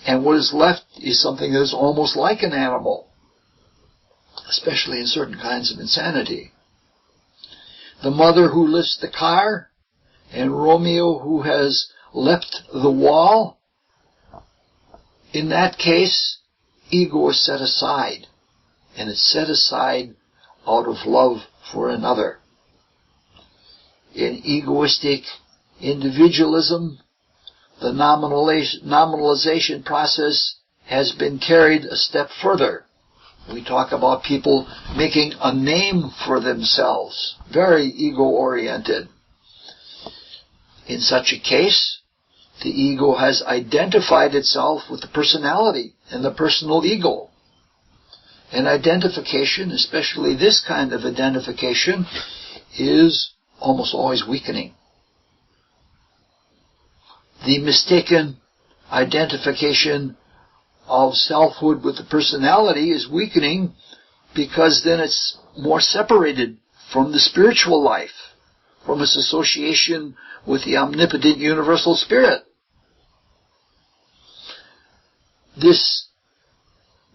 And what is left is something that is almost like an animal, especially in certain kinds of insanity. The mother who lifts the car and Romeo who has leapt the wall, in that case, ego is set aside, and it's set aside out of love for another. In egoistic individualism, the nominalization process has been carried a step further. We talk about people making a name for themselves, very ego-oriented. In such a case, the ego has identified itself with the personality and the personal ego. And identification, especially this kind of identification, is almost always weakening. The mistaken identification of selfhood with the personality is weakening because then it's more separated from the spiritual life, from its association with the omnipotent universal spirit. This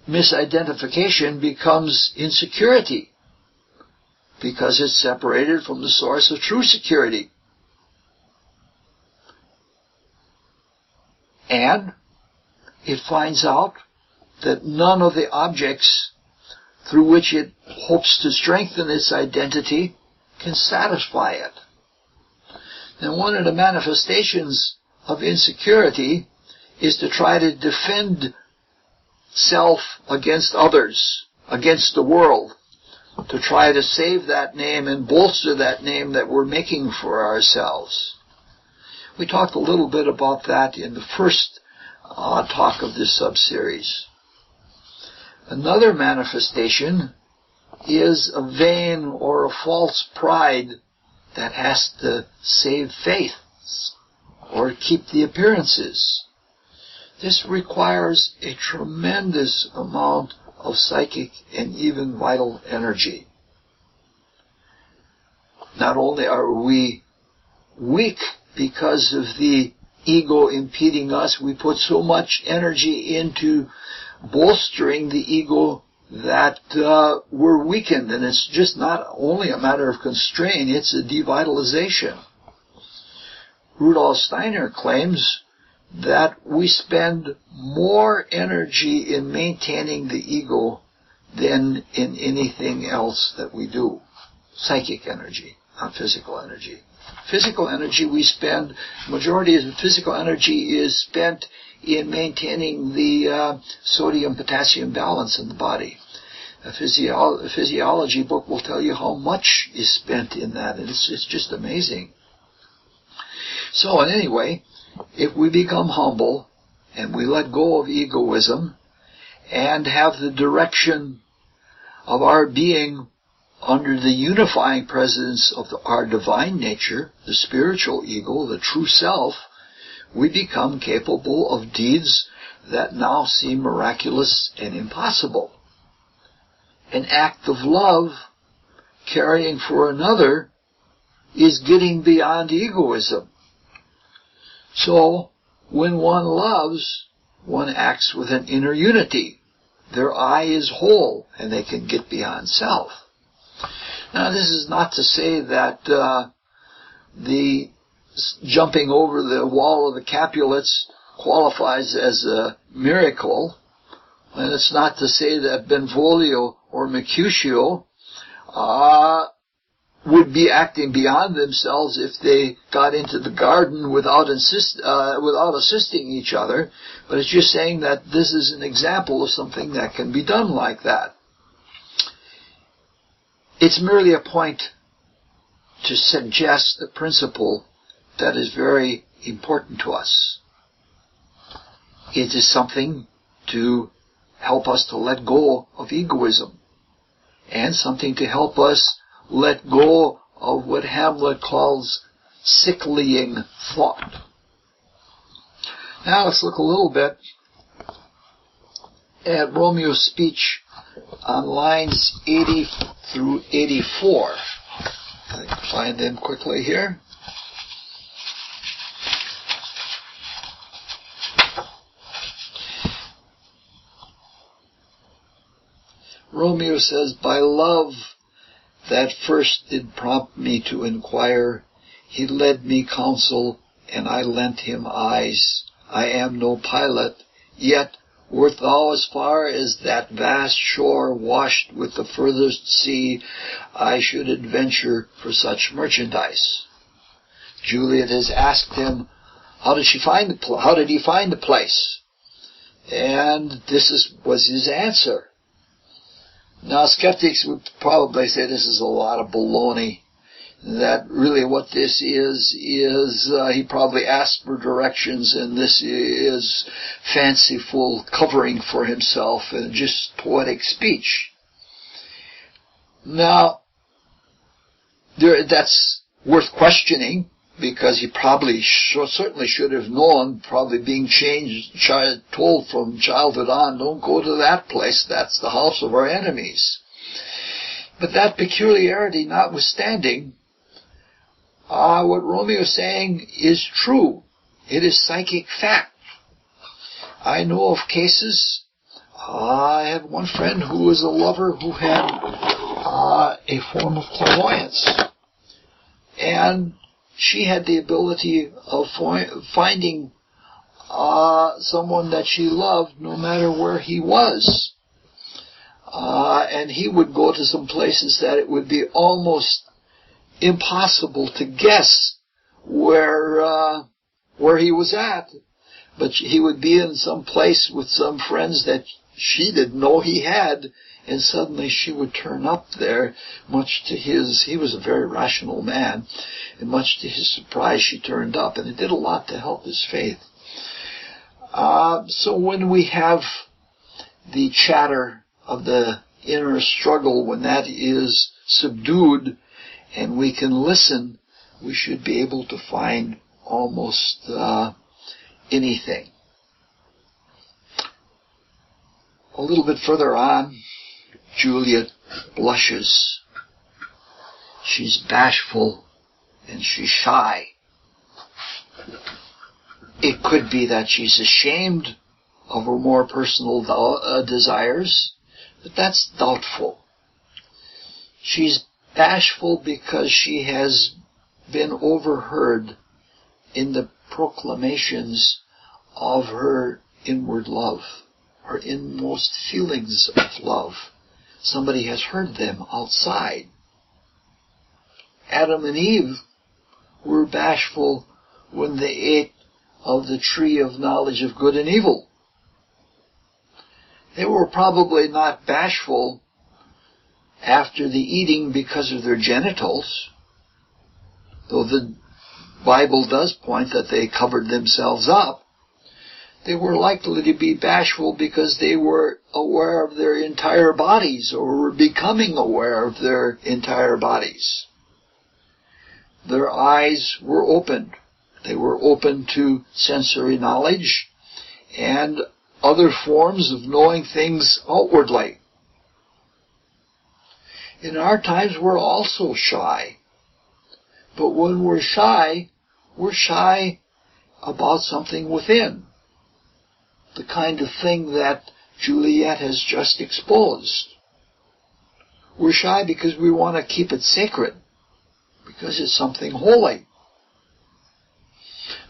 misidentification becomes insecurity because it's separated from the source of true security. And it finds out that none of the objects through which it hopes to strengthen its identity can satisfy it. And one of the manifestations of insecurity is to try to defend self against others, against the world, to try to save that name and bolster that name that we're making for ourselves. We talked a little bit about that in the first talk of this sub-series. Another manifestation is a vain or a false pride that has to save faith or keep the appearances. This requires a tremendous amount of psychic and even vital energy. Not only are we weak because of the ego impeding us, we put so much energy into bolstering the ego that we're weakened. And it's just not only a matter of constraint, it's a devitalization. Rudolf Steiner claims that we spend more energy in maintaining the ego than in anything else that we do. Psychic energy, not physical energy. Physical energy we spend, majority of physical energy is spent in maintaining the sodium-potassium balance in the body. A physiology book will tell you how much is spent in that, and it's just amazing. So, in any way, if we become humble and we let go of egoism and have the direction of our being under the unifying presence of our divine nature, the spiritual ego, the true self, we become capable of deeds that now seem miraculous and impossible. An act of love, caring for another, is getting beyond egoism. So, when one loves, one acts with an inner unity. Their eye is whole, and they can get beyond self. Now, this is not to say that the jumping over the wall of the Capulets qualifies as a miracle, and it's not to say that Benvolio or Mercutio would be acting beyond themselves if they got into the garden without assisting each other, but it's just saying that this is an example of something that can be done like that. It's merely a point to suggest a principle that is very important to us. It is something to help us to let go of egoism, and something to help us let go of what Hamlet calls sicklying thought. Now let's look a little bit at Romeo's speech on lines 80 through 84. I can find them quickly here. Romeo says, by love that first did prompt me to inquire, he led me counsel, and I lent him eyes. I am no pilot, yet wert thou as far as that vast shore washed with the furthest sea, I should adventure for such merchandise. Juliet has asked him, how did he find the place? And this was his answer. Now, skeptics would probably say this is a lot of baloney. That really what this is he probably asked for directions, and this is fanciful covering for himself and just poetic speech. Now, that's worth questioning, because he probably certainly should have known, probably being told from childhood on, don't go to that place, that's the house of our enemies. But that peculiarity notwithstanding, what Romeo is saying is true. It is psychic fact. I know of cases. I had one friend who was a lover who had a form of clairvoyance. And she had the ability of finding someone that she loved no matter where he was. And he would go to some places that it would be almost impossible to guess where he was at. But he would be in some place with some friends that she didn't know he had, and suddenly she would turn up there, he was a very rational man, and much to his surprise she turned up, and it did a lot to help his faith. So when we have the chatter of the inner struggle, when that is subdued and we can listen, we should be able to find almost anything. A little bit further on, Juliet blushes. She's bashful and she's shy. It could be that she's ashamed of her more personal desires, but that's doubtful. She's bashful because she has been overheard in the proclamations of her inward love, her inmost feelings of love. Somebody has heard them outside. Adam and Eve were bashful when they ate of the tree of knowledge of good and evil. They were probably not bashful after the eating because of their genitals, though the Bible does point that they covered themselves up. They were likely to be bashful because they were aware of their entire bodies, or were becoming aware of their entire bodies. Their eyes were opened. They were open to sensory knowledge and other forms of knowing things outwardly. In our times, we're also shy. But when we're shy about something within. The kind of thing that Juliet has just exposed. We're shy because we want to keep it sacred, because it's something holy.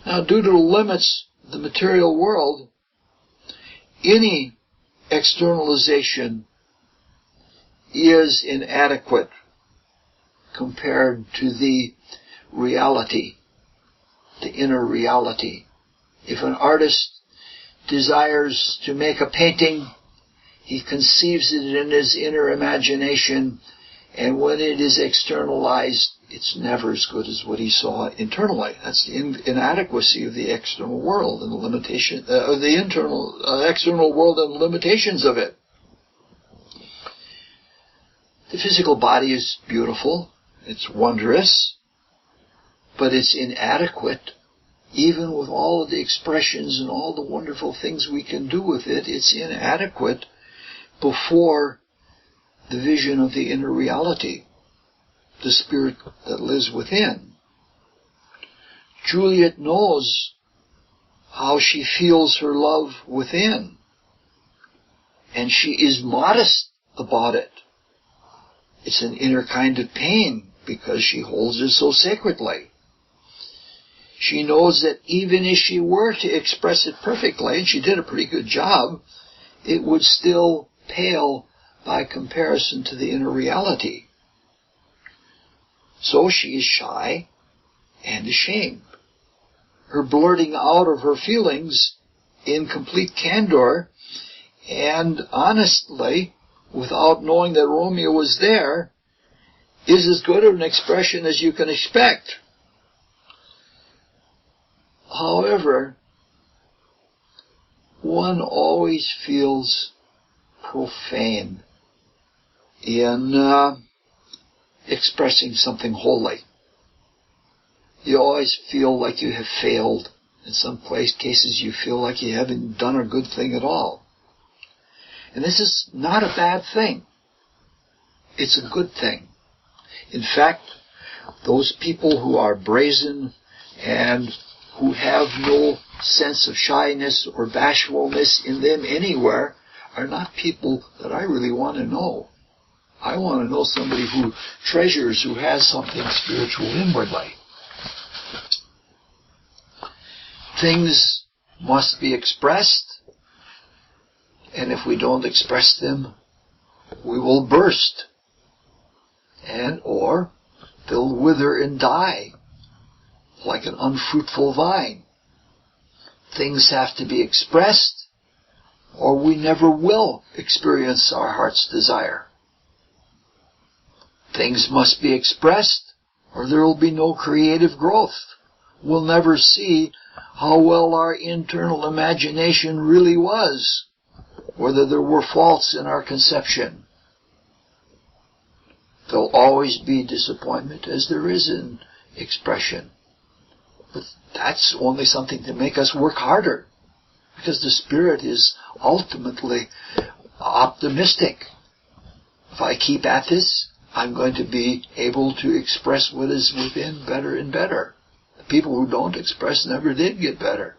Now, due to the limits of the material world, any externalization is inadequate compared to the reality, the inner reality. If an artist desires to make a painting, he conceives it in his inner imagination, and when it is externalized, it's never as good as what he saw internally. That's the inadequacy of the external world and the limitation of the external world and the limitations of it. The physical body is beautiful, it's wondrous, but it's inadequate. Even with all of the expressions and all the wonderful things we can do with it, it's inadequate before the vision of the inner reality, the spirit that lives within. Juliet knows how she feels her love within, and she is modest about it. It's an inner kind of pain because she holds it so sacredly. She knows that even if she were to express it perfectly, and she did a pretty good job, it would still pale by comparison to the inner reality. So she is shy and ashamed. Her blurting out of her feelings in complete candor and honestly, without knowing that Romeo was there, is as good an expression as you can expect. However, one always feels profane in expressing something holy. You always feel like you have failed. In some cases you feel like you haven't done a good thing at all. And this is not a bad thing. It's a good thing. In fact, those people who are brazen and who have no sense of shyness or bashfulness in them anywhere are not people that I really want to know. I want to know somebody who treasures, who has something spiritual inwardly. Things must be expressed, and if we don't express them, we will burst, or they'll wither and die like an unfruitful vine. Things have to be expressed, or we never will experience our heart's desire. Things must be expressed, or there will be no creative growth. We'll never see how well our internal imagination really was, whether there were faults in our conception. There'll always be disappointment, as there is in expression. But that's only something to make us work harder, because the spirit is ultimately optimistic. If I keep at this, I'm going to be able to express what is within better and better. The people who don't express never did get better.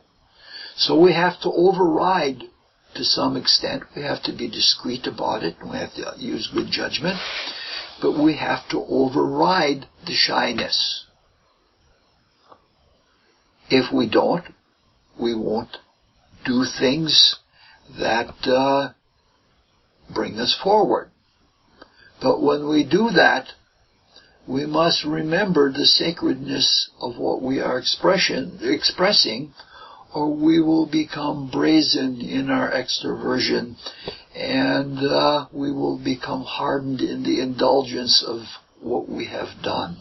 So we have to override to some extent. We have to be discreet about it. We have to use good judgment. But we have to override the shyness. If we don't, we won't do things that bring us forward. But when we do that, we must remember the sacredness of what we are expressing, or we will become brazen in our extroversion, and we will become hardened in the indulgence of what we have done.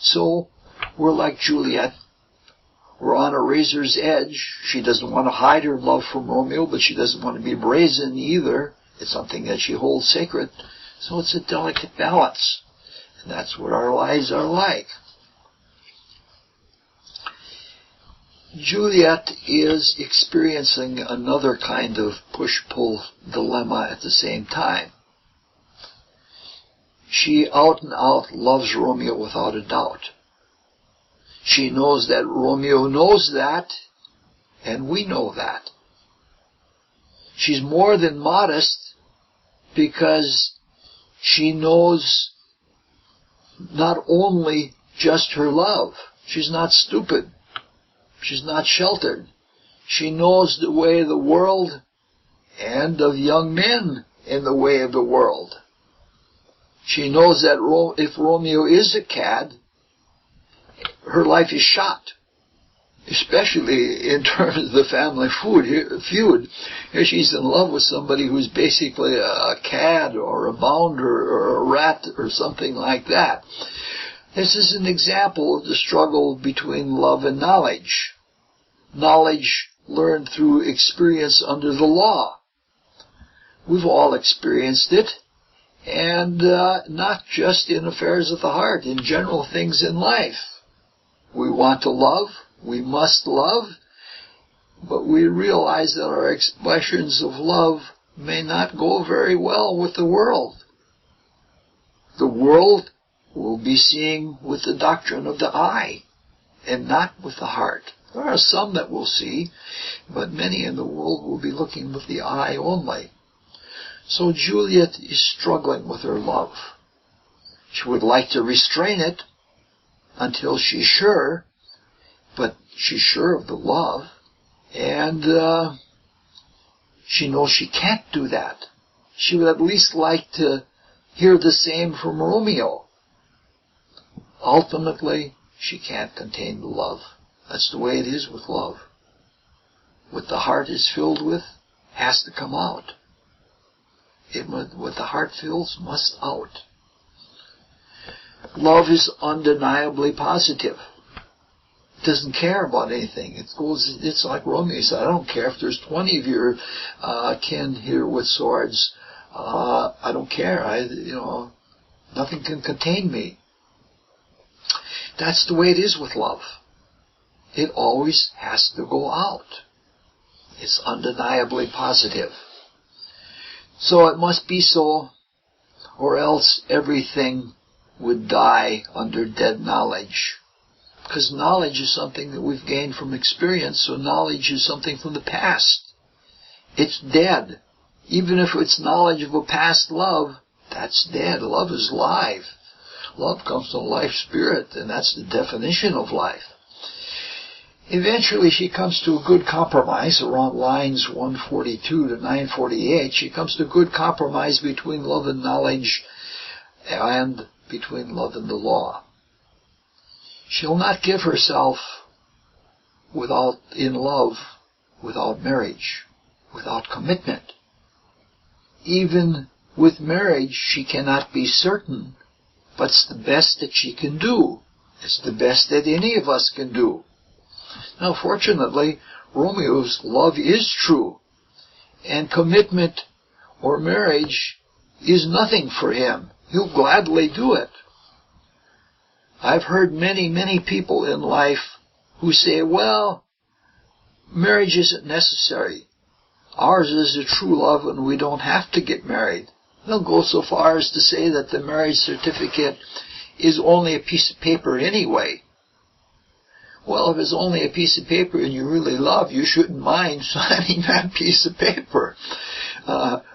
So, we're like Juliet. We're on a razor's edge. She doesn't want to hide her love from Romeo, but she doesn't want to be brazen either. It's something that she holds sacred. So it's a delicate balance. And that's what our lives are like. Juliet is experiencing another kind of push-pull dilemma at the same time. She out and out loves Romeo without a doubt. She knows that Romeo knows that, and we know that. She's more than modest because she knows not only just her love. She's not stupid. She's not sheltered. She knows the way of the world and of young men in the way of the world. She knows that if Romeo is a cad, her life is shot, especially in terms of the family feud. Here she's in love with somebody who's basically a cad or a bounder or a rat or something like that. This is an example of the struggle between love and knowledge. Knowledge learned through experience under the law. We've all experienced it, and not just in affairs of the heart, in general things in life. We want to love, we must love, but we realize that our expressions of love may not go very well with the world. The world will be seeing with the doctrine of the eye and not with the heart. There are some that will see, but many in the world will be looking with the eye only. So Juliet is struggling with her love. She would like to restrain it until she's sure, but she's sure of the love, and she knows she can't do that. She would at least like to hear the same from Romeo. Ultimately, she can't contain the love. That's the way it is with love. What the heart is filled with has to come out. What the heart fills must out. Love is undeniably positive. It doesn't care about anything. It's like Romeo said, I don't care if there's 20 of your kin here with swords. I don't care. Nothing can contain me. That's the way it is with love. It always has to go out. It's undeniably positive. So it must be so, or else everything would die under dead knowledge. Because knowledge is something that we've gained from experience, so knowledge is something from the past. It's dead. Even if it's knowledge of a past love, that's dead. Love is live. Love comes from life spirit, and that's the definition of life. Eventually she comes to a good compromise around lines 142 to 948. She comes to a good compromise between love and knowledge and between love and the law. She'll not give herself in love without marriage, without commitment. Even with marriage, she cannot be certain, but it's the best that she can do. It's the best that any of us can do. Now, fortunately, Romeo's love is true, and commitment or marriage is nothing for him. He'll gladly do it. I've heard many, many people in life who say, well, marriage isn't necessary. Ours is a true love and we don't have to get married. They'll go so far as to say that the marriage certificate is only a piece of paper anyway. Well, if it's only a piece of paper and you really love, you shouldn't mind signing that piece of paper.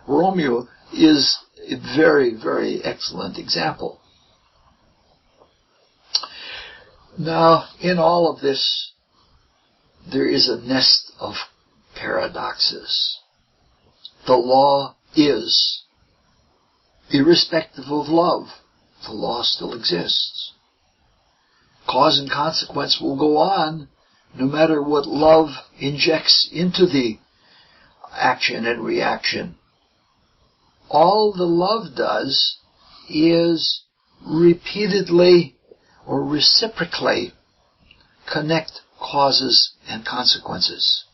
Romeo is a very, very excellent example. Now, in all of this, there is a nest of paradoxes. The law is, irrespective of love, the law still exists. Cause and consequence will go on no matter what love injects into the action and reaction. All the love does is repeatedly or reciprocally connect causes and consequences,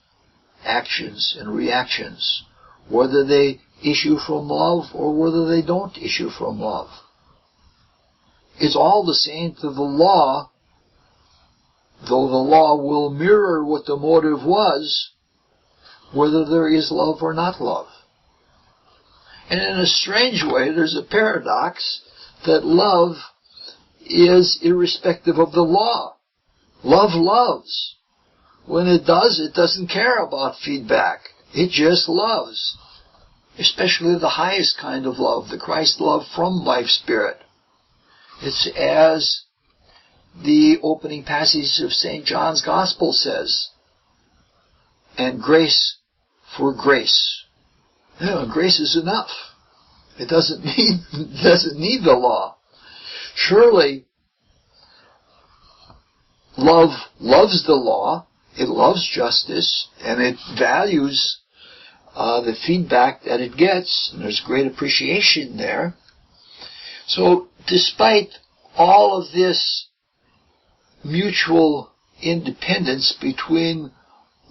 actions and reactions, whether they issue from love or whether they don't issue from love. It's all the same to the law, though the law will mirror what the motive was, whether there is love or not love. And in a strange way, there's a paradox that love is irrespective of the law. Love loves. When it does, it doesn't care about feedback. It just loves. Especially the highest kind of love, the Christ love from life spirit. It's as the opening passage of St. John's Gospel says, and grace for grace. Grace is enough. It doesn't need the law. Surely, love loves the law, it loves justice, and it values the feedback that it gets, and there's great appreciation there. So, despite all of this mutual independence between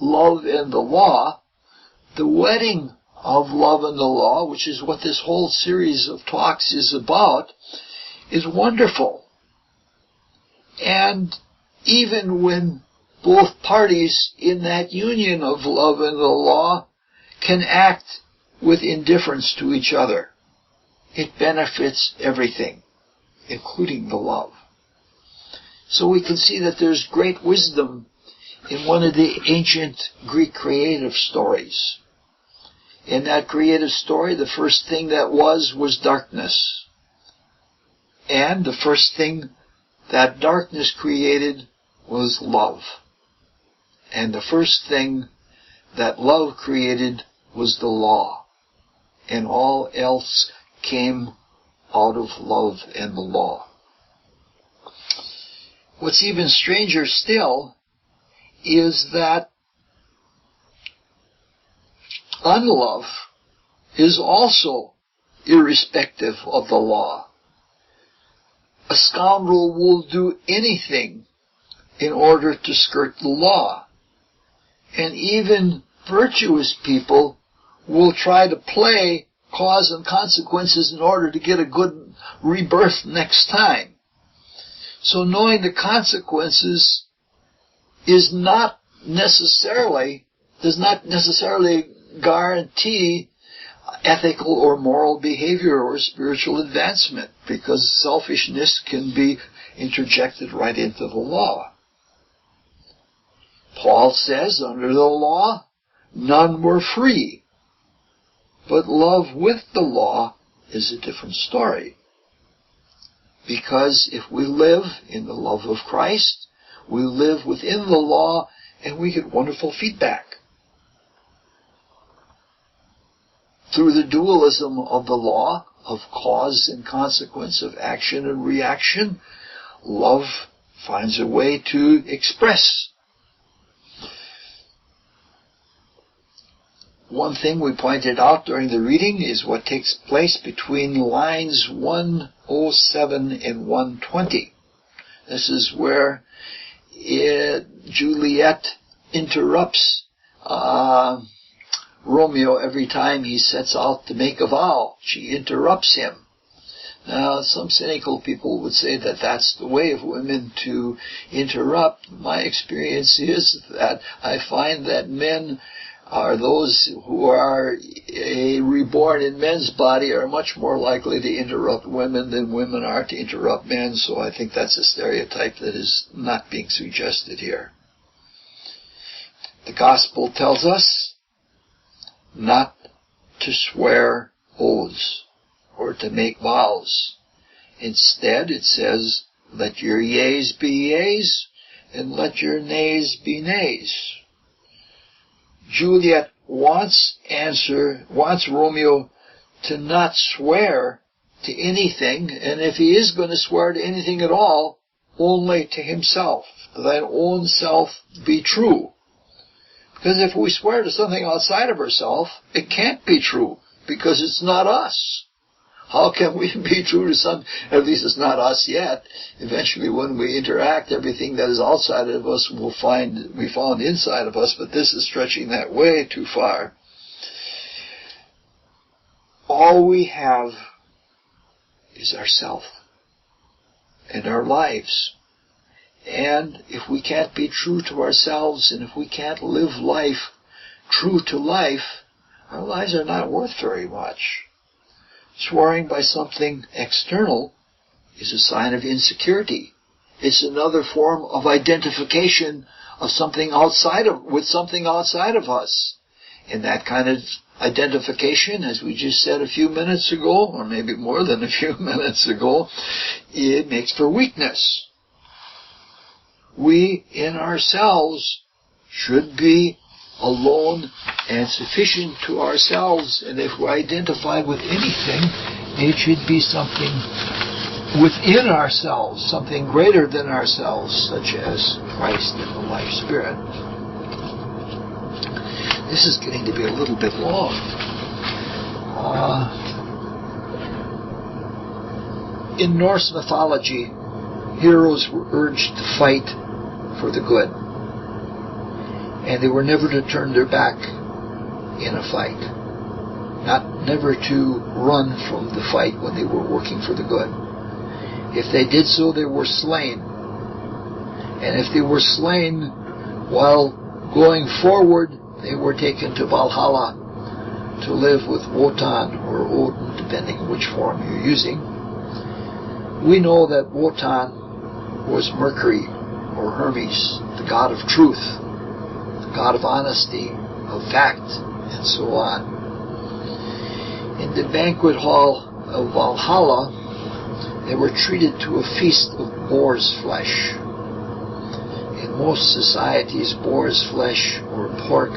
love and the law, the wedding of love and the law, which is what this whole series of talks is about, is wonderful. And even when both parties in that union of love and the law can act with indifference to each other, it benefits everything, including the love. So we can see that there's great wisdom in one of the ancient Greek creative stories. In that creative story, the first thing that was darkness. And the first thing that darkness created was love. And the first thing that love created was the law. And all else came out of love and the law. What's even stranger still is that unlove is also irrespective of the law. A scoundrel will do anything in order to skirt the law. And even virtuous people will try to play cause and consequences in order to get a good rebirth next time. So knowing the consequences does not necessarily guarantee ethical or moral behavior or spiritual advancement, because selfishness can be interjected right into the law. Paul says, under the law, none were free. But love with the law is a different story. Because if we live in the love of Christ, we live within the law, and we get wonderful feedback. Through the dualism of the law, of cause and consequence, of action and reaction, love finds a way to express. One thing we pointed out during the reading is what takes place between lines 107 and 120. This is where Juliet interrupts Romeo every time he sets out to make a vow. She interrupts him. Now, some cynical people would say that that's the way of women to interrupt. My experience is that I find that men are those who are reborn in men's body are much more likely to interrupt women than women are to interrupt men, so I think that's a stereotype that is not being suggested here. The gospel tells us not to swear oaths or to make vows. Instead, it says, let your yeas be yeas and let your nays be nays. Juliet wants Romeo to not swear to anything, and if he is going to swear to anything at all, only to himself. Thine own self be true. Because if we swear to something outside of ourselves, it can't be true, because it's not us. How can we be true to something? At least it's not us yet. Eventually, when we interact, everything that is outside of us we found inside of us, but this is stretching that way too far. All we have is ourself and our lives. And if we can't be true to ourselves, and if we can't live life true to life, our lives are not worth very much. Swearing by something external is a sign of insecurity. It's another form of identification of something with something outside of us. And that kind of identification, as we just said a few minutes ago, or maybe more than a few minutes ago, it makes for weakness. We, in ourselves, should be alone and sufficient to ourselves, and if we identify with anything, it should be something within ourselves, something greater than ourselves, such as Christ and the life spirit. This is getting to be a little bit long. In Norse mythology, heroes were urged to fight for the good, and they were never to turn their back in a fight. Never to run from the fight when they were working for the good. If they did so, they were slain. And if they were slain while going forward, they were taken to Valhalla to live with Wotan or Odin, depending on which form you're using. We know that Wotan was Mercury or Hermes, the god of truth, the god of honesty, of fact, and so on. the banquet hall of Valhalla, they were treated to a feast of boar's flesh. In most societies, boar's flesh or pork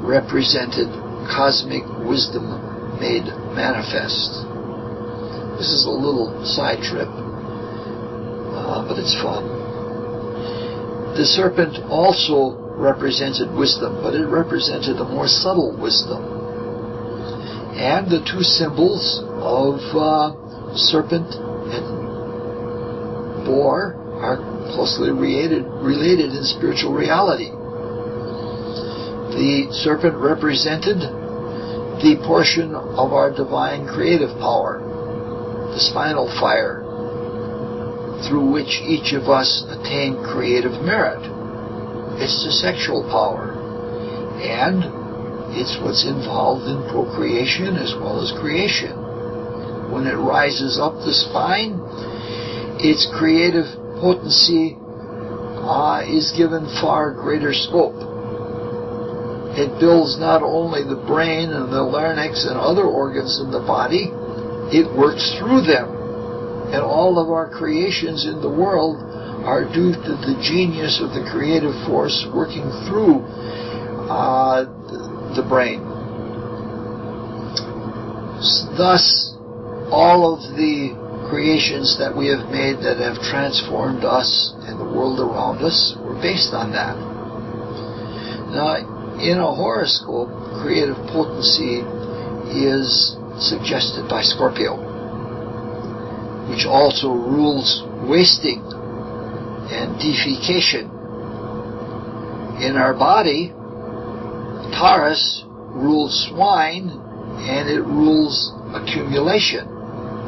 represented cosmic wisdom made manifest. This is a little side trip, but it's fun. The serpent also represented wisdom, but it represented a more subtle wisdom. And the two symbols of serpent and boar are closely related in spiritual reality. The serpent represented the portion of our divine creative power, the spinal fire, through which each of us attain creative merit. It's the sexual power, and it's what's involved in procreation as well as creation. When it rises up the spine, its creative potency is given far greater scope. It builds not only the brain and the larynx and other organs in the body, it works through them. And all of our creations in the world are due to the genius of the creative force working through the brain. Thus, all of the creations that we have made that have transformed us and the world around us were based on that. Now, in a horoscope, creative potency is suggested by Scorpio, which also rules wasting and defecation. In our body, Taurus rules swine, and it rules accumulation,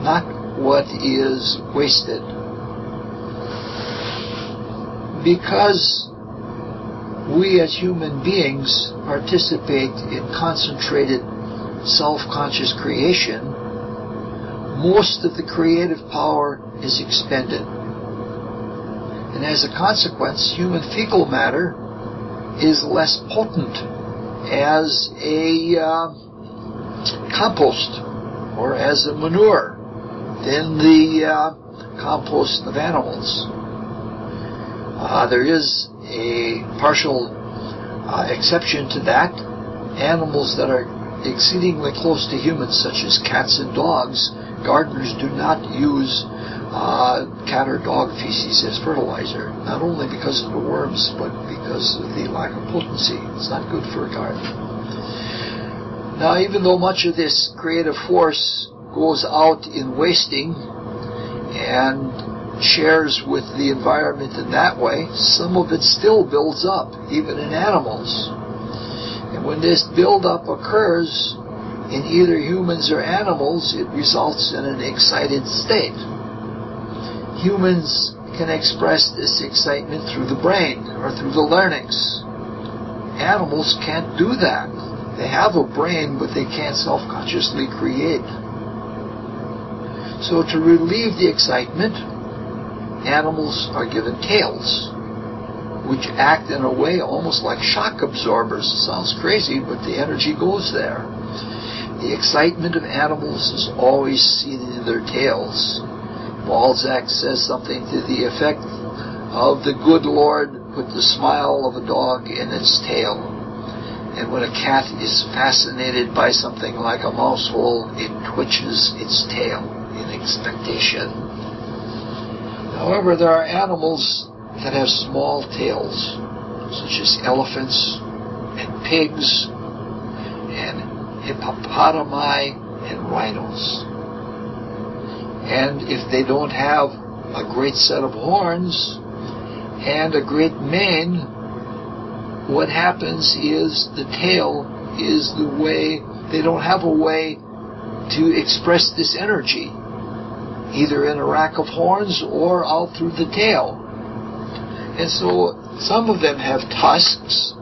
not what is wasted. Because we as human beings participate in concentrated self-conscious creation, most of the creative power is expended. And as a consequence, human fecal matter is less potent as a compost or as a manure than the compost of animals. There is a partial exception to that. Animals that are exceedingly close to humans, such as cats and dogs, gardeners do not use cat or dog feces as fertilizer, not only because of the worms, but because of the lack of potency. It's not good for a garden. Now, even though much of this creative force goes out in wasting and shares with the environment in that way, some of it still builds up, even in animals. And when this buildup occurs in either humans or animals, it results in an excited state. Humans can express this excitement through the brain or through the larynx. Animals can't do that. They have a brain, but they can't self-consciously create. So to relieve the excitement, animals are given tails, which act in a way almost like shock absorbers. It sounds crazy, but the energy goes there. The excitement of animals is always seen in their tails. Balzac says something to the effect of the good Lord put the smile of a dog in its tail. And when a cat is fascinated by something like a mouse hole, it twitches its tail in expectation. However, there are animals that have small tails, such as elephants and pigs and hippopotami and rhinos. And if they don't have a great set of horns and a great mane, what happens is the tail is the way, they don't have a way to express this energy, either in a rack of horns or out through the tail. And so some of them have tusks,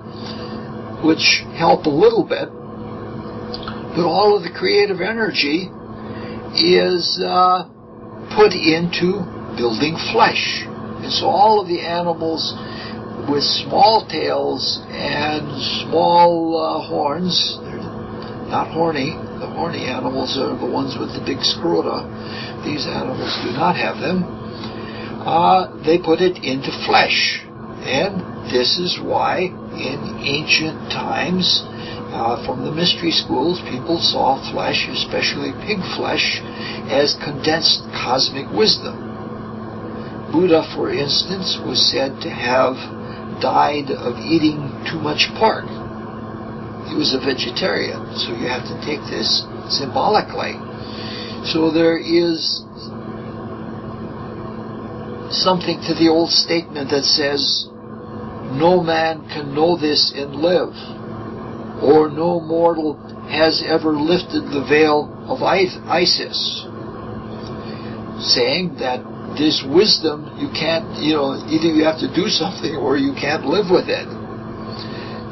which help a little bit, but all of the creative energy is put into building flesh. And so all of the animals with small tails and small horns, they're not horny, The horny animals are the ones with the big scrota. These animals do not have them. They put it into flesh. And this is why in ancient times, from the mystery schools, people saw flesh, especially pig flesh, as condensed cosmic wisdom. Buddha, for instance, was said to have died of eating too much pork. He was a vegetarian, so you have to take this symbolically. So there is something to the old statement that says, no man can know this and live, or no mortal has ever lifted the veil of Isis, saying that this wisdom, you can't, either you have to do something or you can't live with it.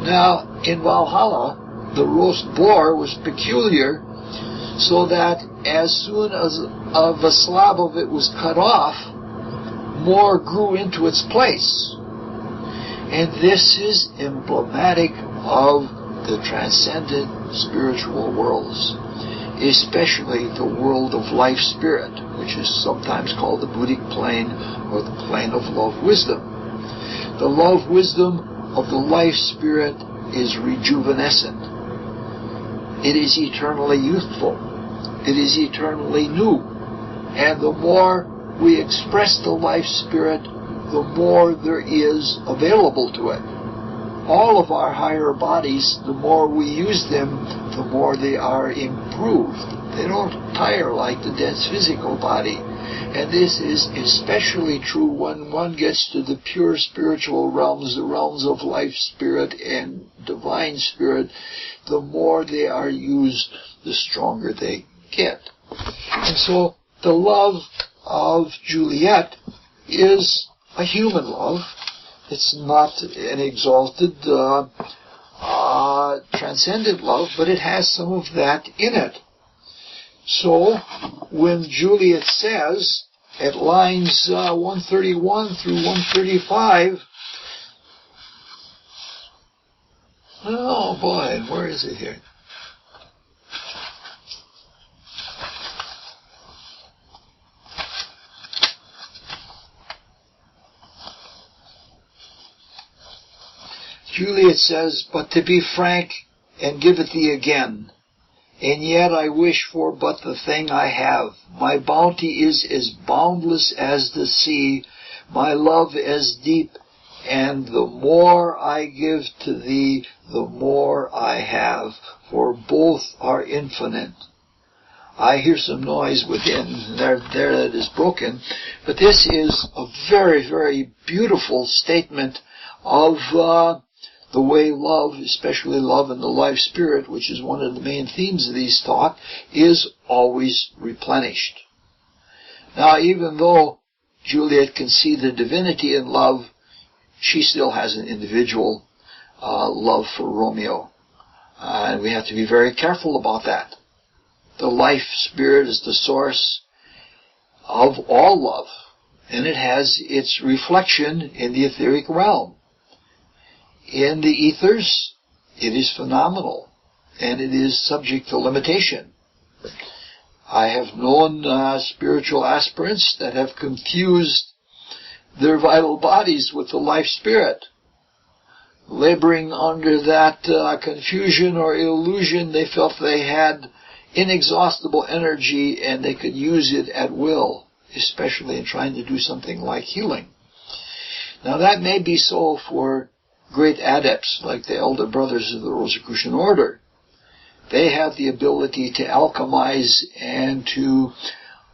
Now, in Valhalla, the roast boar was peculiar, so that as soon as a slab of it was cut off, more grew into its place. And this is emblematic of the transcendent spiritual worlds, especially the world of life spirit, which is sometimes called the Buddhic plane or the plane of love wisdom. The love wisdom of the life spirit is rejuvenescent. It is eternally youthful. It is eternally new. And the more we express the life spirit, the more there is available to it. All of our higher bodies, the more we use them, the more they are improved. They don't tire like the dense physical body. And this is especially true when one gets to the pure spiritual realms, the realms of life spirit and divine spirit. The more they are used, the stronger they get. And so the love of Juliet is a human love. It's not an exalted, transcendent love, but it has some of that in it. So, when Juliet says, at lines 131 through 135, oh boy, where is it here? Juliet says, but to be frank and give it thee again, and yet I wish for but the thing I have. My bounty is as boundless as the sea, my love as deep, and the more I give to thee, the more I have, for both are infinite. I hear some noise within. There it is broken. But this is a very, very beautiful statement of the way love, especially love in the life spirit, which is one of the main themes of these talk, is always replenished. Now, even though Juliet can see the divinity in love, she still has an individual love for Romeo. And we have to be very careful about that. The life spirit is the source of all love, and it has its reflection in the etheric realm. In the ethers, it is phenomenal, and it is subject to limitation. I have known spiritual aspirants that have confused their vital bodies with the life spirit. Laboring under that confusion or illusion, they felt they had inexhaustible energy and they could use it at will, especially in trying to do something like healing. Now that may be so for great adepts like the elder brothers of the Rosicrucian order. They have the ability to alchemize and to,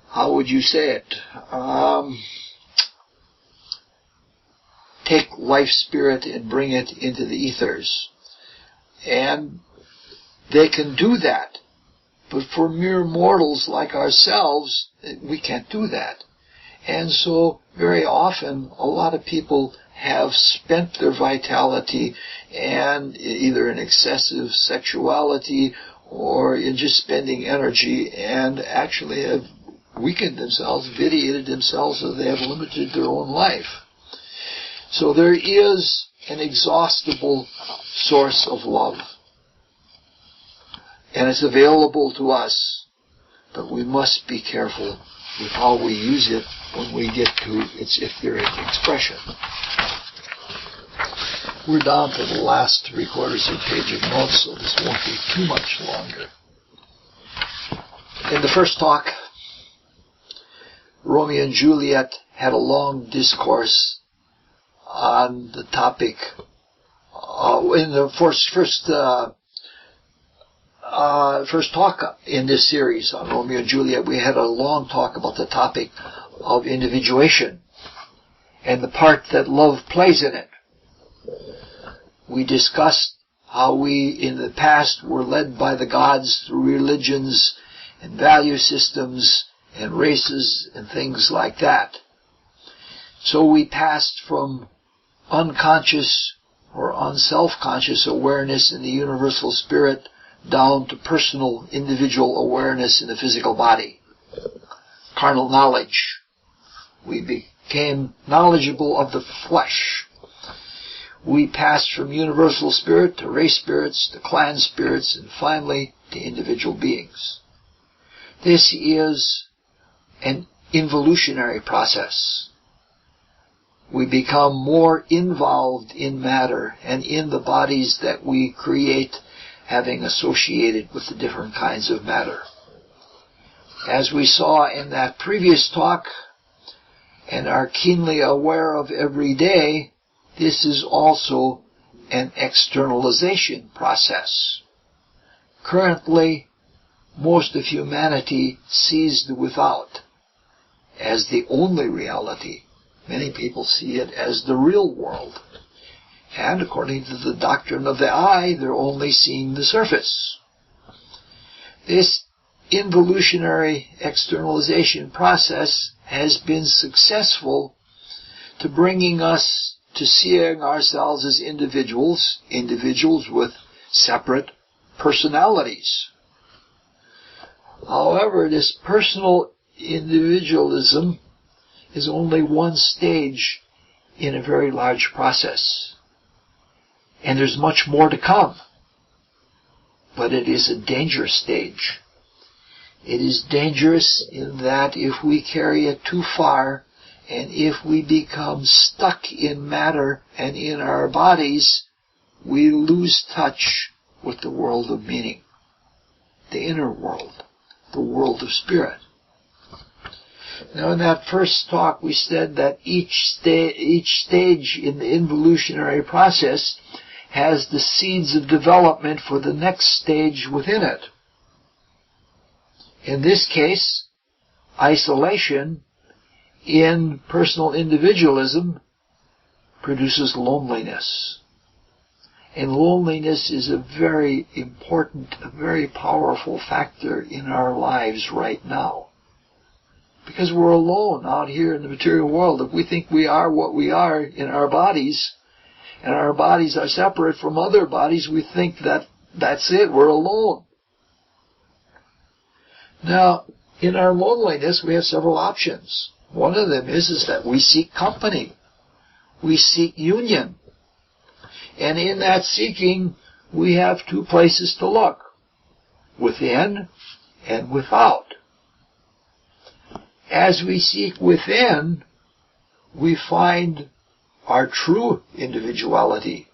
how would you say it, take life spirit and bring it into the ethers. And they can do that. But for mere mortals like ourselves, we can't do that. And so very often a lot of people have spent their vitality and either in excessive sexuality or in just spending energy and actually have weakened themselves, vitiated themselves, so they have limited their own life. So there is an exhaustible source of love. and it's available to us, but we must be careful with how we use it when we get to its etheric expression. We're down to the last 3/4 of a page of notes, so this won't be too much longer. In the first talk, Romeo and Juliet had a long discourse on the topic. In the first talk in this series on Romeo and Juliet, we had a long talk about the topic of individuation and the part that love plays in it. We discussed how we in the past were led by the gods through religions and value systems and races and things like that. So we passed from unconscious or unself-conscious awareness in the universal spirit down to personal individual awareness in the physical body. Carnal knowledge. We became knowledgeable of the flesh. We passed from universal spirit to race spirits to clan spirits and finally to individual beings. This is an involutionary process. We become more involved in matter and in the bodies that we create, having associated with the different kinds of matter. As we saw in that previous talk, and are keenly aware of every day, this is also an externalization process. Currently, most of humanity sees the without as the only reality. Many people see it as the real world. And according to the doctrine of the eye, they're only seeing the surface. This involutionary externalization process has been successful to bringing us to seeing ourselves as individuals with separate personalities. However, this personal individualism is only one stage in a very large process. And there's much more to come. But it is a dangerous stage. It is dangerous in that if we carry it too far, and if we become stuck in matter and in our bodies, we lose touch with the world of meaning, the inner world, the world of spirit. Now, in that first talk, we said that each stage in the involutionary process has the seeds of development for the next stage within it. In this case, isolation in personal individualism produces loneliness. And loneliness is a very important, a very powerful factor in our lives right now. Because we're alone out here in the material world. If we think we are what we are in our bodies, and our bodies are separate from other bodies, we think that that's it, we're alone. Now, in our loneliness, we have several options. One of them is that we seek company. We seek union. And in that seeking, we have two places to look. Within and without. As we seek within, we find our true individuality.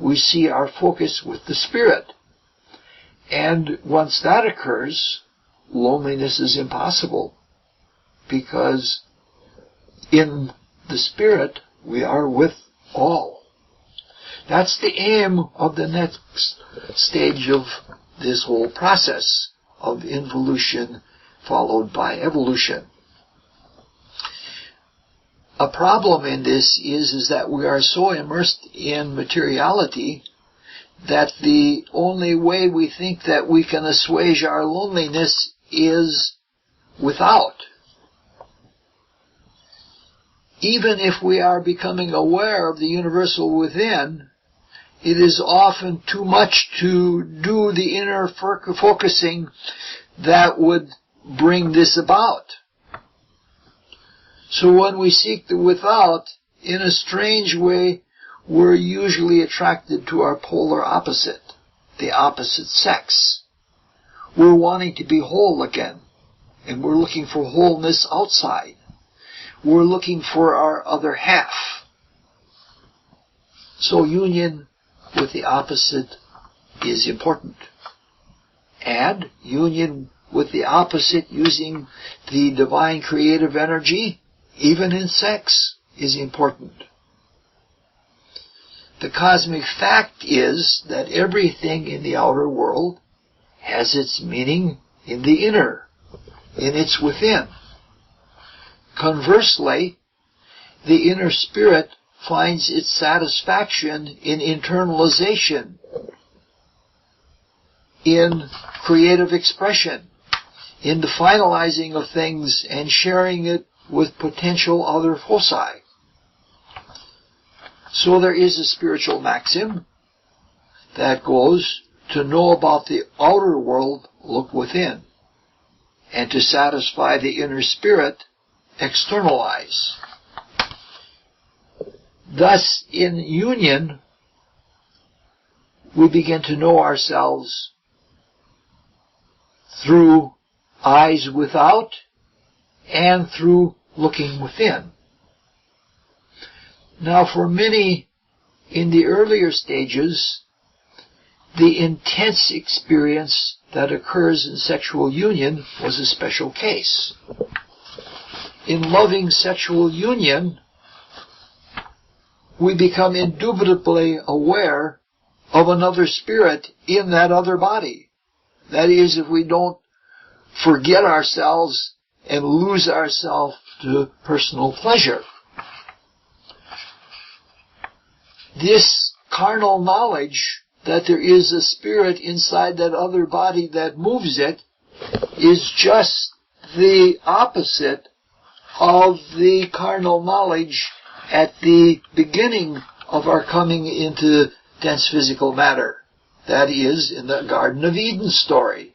We see our focus with the spirit. And once that occurs, loneliness is impossible. Because in the spirit, we are with all. That's the aim of the next stage of this whole process of involution followed by evolution. A problem in this is that we are so immersed in materiality that the only way we think that we can assuage our loneliness is without. Even if we are becoming aware of the universal within, it is often too much to do the inner focusing that would bring this about. So when we seek the without, in a strange way, we're usually attracted to our polar opposite, the opposite sex. we're wanting to be whole again. And we're looking for wholeness outside. We're looking for our other half. So union with the opposite is important. And union with the opposite using the divine creative energy, even in sex, is important. The cosmic fact is that everything in the outer world has its meaning in the inner, in its within. Conversely, the inner spirit finds its satisfaction in internalization, in creative expression, in the finalizing of things and sharing it with potential other foci. So there is a spiritual maxim that goes, to know about the outer world, look within. And to satisfy the inner spirit, externalize. Thus, in union, we begin to know ourselves through eyes without and through looking within. Now, for many in the earlier stages, the intense experience that occurs in sexual union was a special case. In loving sexual union, we become indubitably aware of another spirit in that other body. That is, if we don't forget ourselves and lose ourselves to personal pleasure. This carnal knowledge that there is a spirit inside that other body that moves it is just the opposite of the carnal knowledge at the beginning of our coming into dense physical matter. That is, in the Garden of Eden story.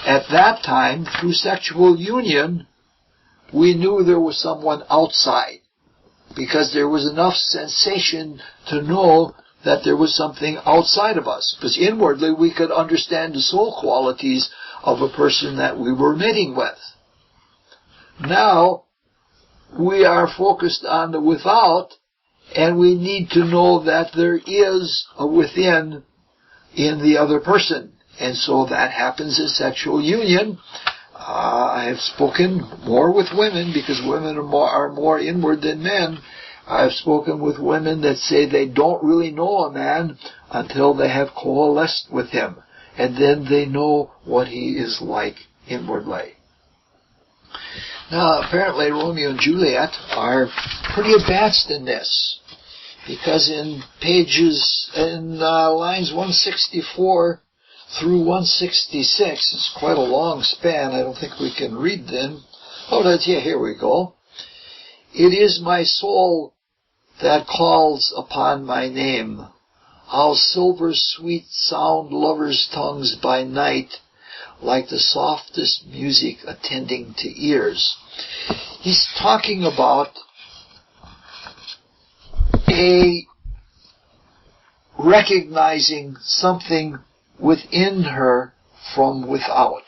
At that time, through sexual union, we knew there was someone outside, because there was enough sensation to know that there was something outside of us. Because inwardly we could understand the soul qualities of a person that we were mating with. Now, we are focused on the without, and we need to know that there is a within in the other person. And so that happens in sexual union. I have spoken more with women, because women are more inward than men. I've spoken with women that say they don't really know a man until they have coalesced with him. And then they know what he is like inwardly. Now, apparently Romeo and Juliet are pretty advanced in this, because in lines 164 through 166, it's quite a long span. I don't think we can read them. Here we go. It is my soul that calls upon my name. How silver sweet sound lovers' tongues by night, like the softest music attending to ears. He's talking about recognizing something within her from without.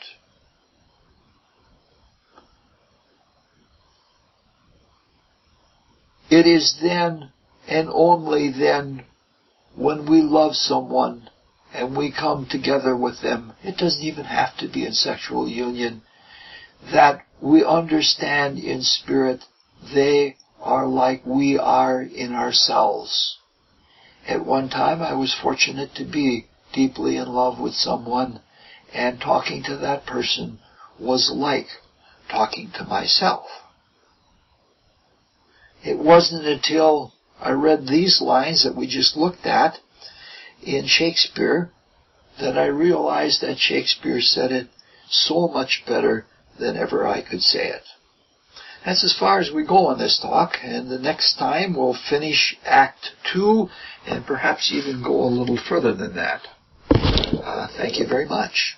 It is then and only then when we love someone and we come together with them, it doesn't even have to be in sexual union, that we understand in spirit they are like we are in ourselves. At one time I was fortunate to be deeply in love with someone, and talking to that person was like talking to myself. It wasn't until I read these lines that we just looked at in Shakespeare that I realized that Shakespeare said it so much better than ever I could say it. That's as far as we go on this talk, and the next time we'll finish Act 2 and perhaps even go a little further than that. Thank you very much.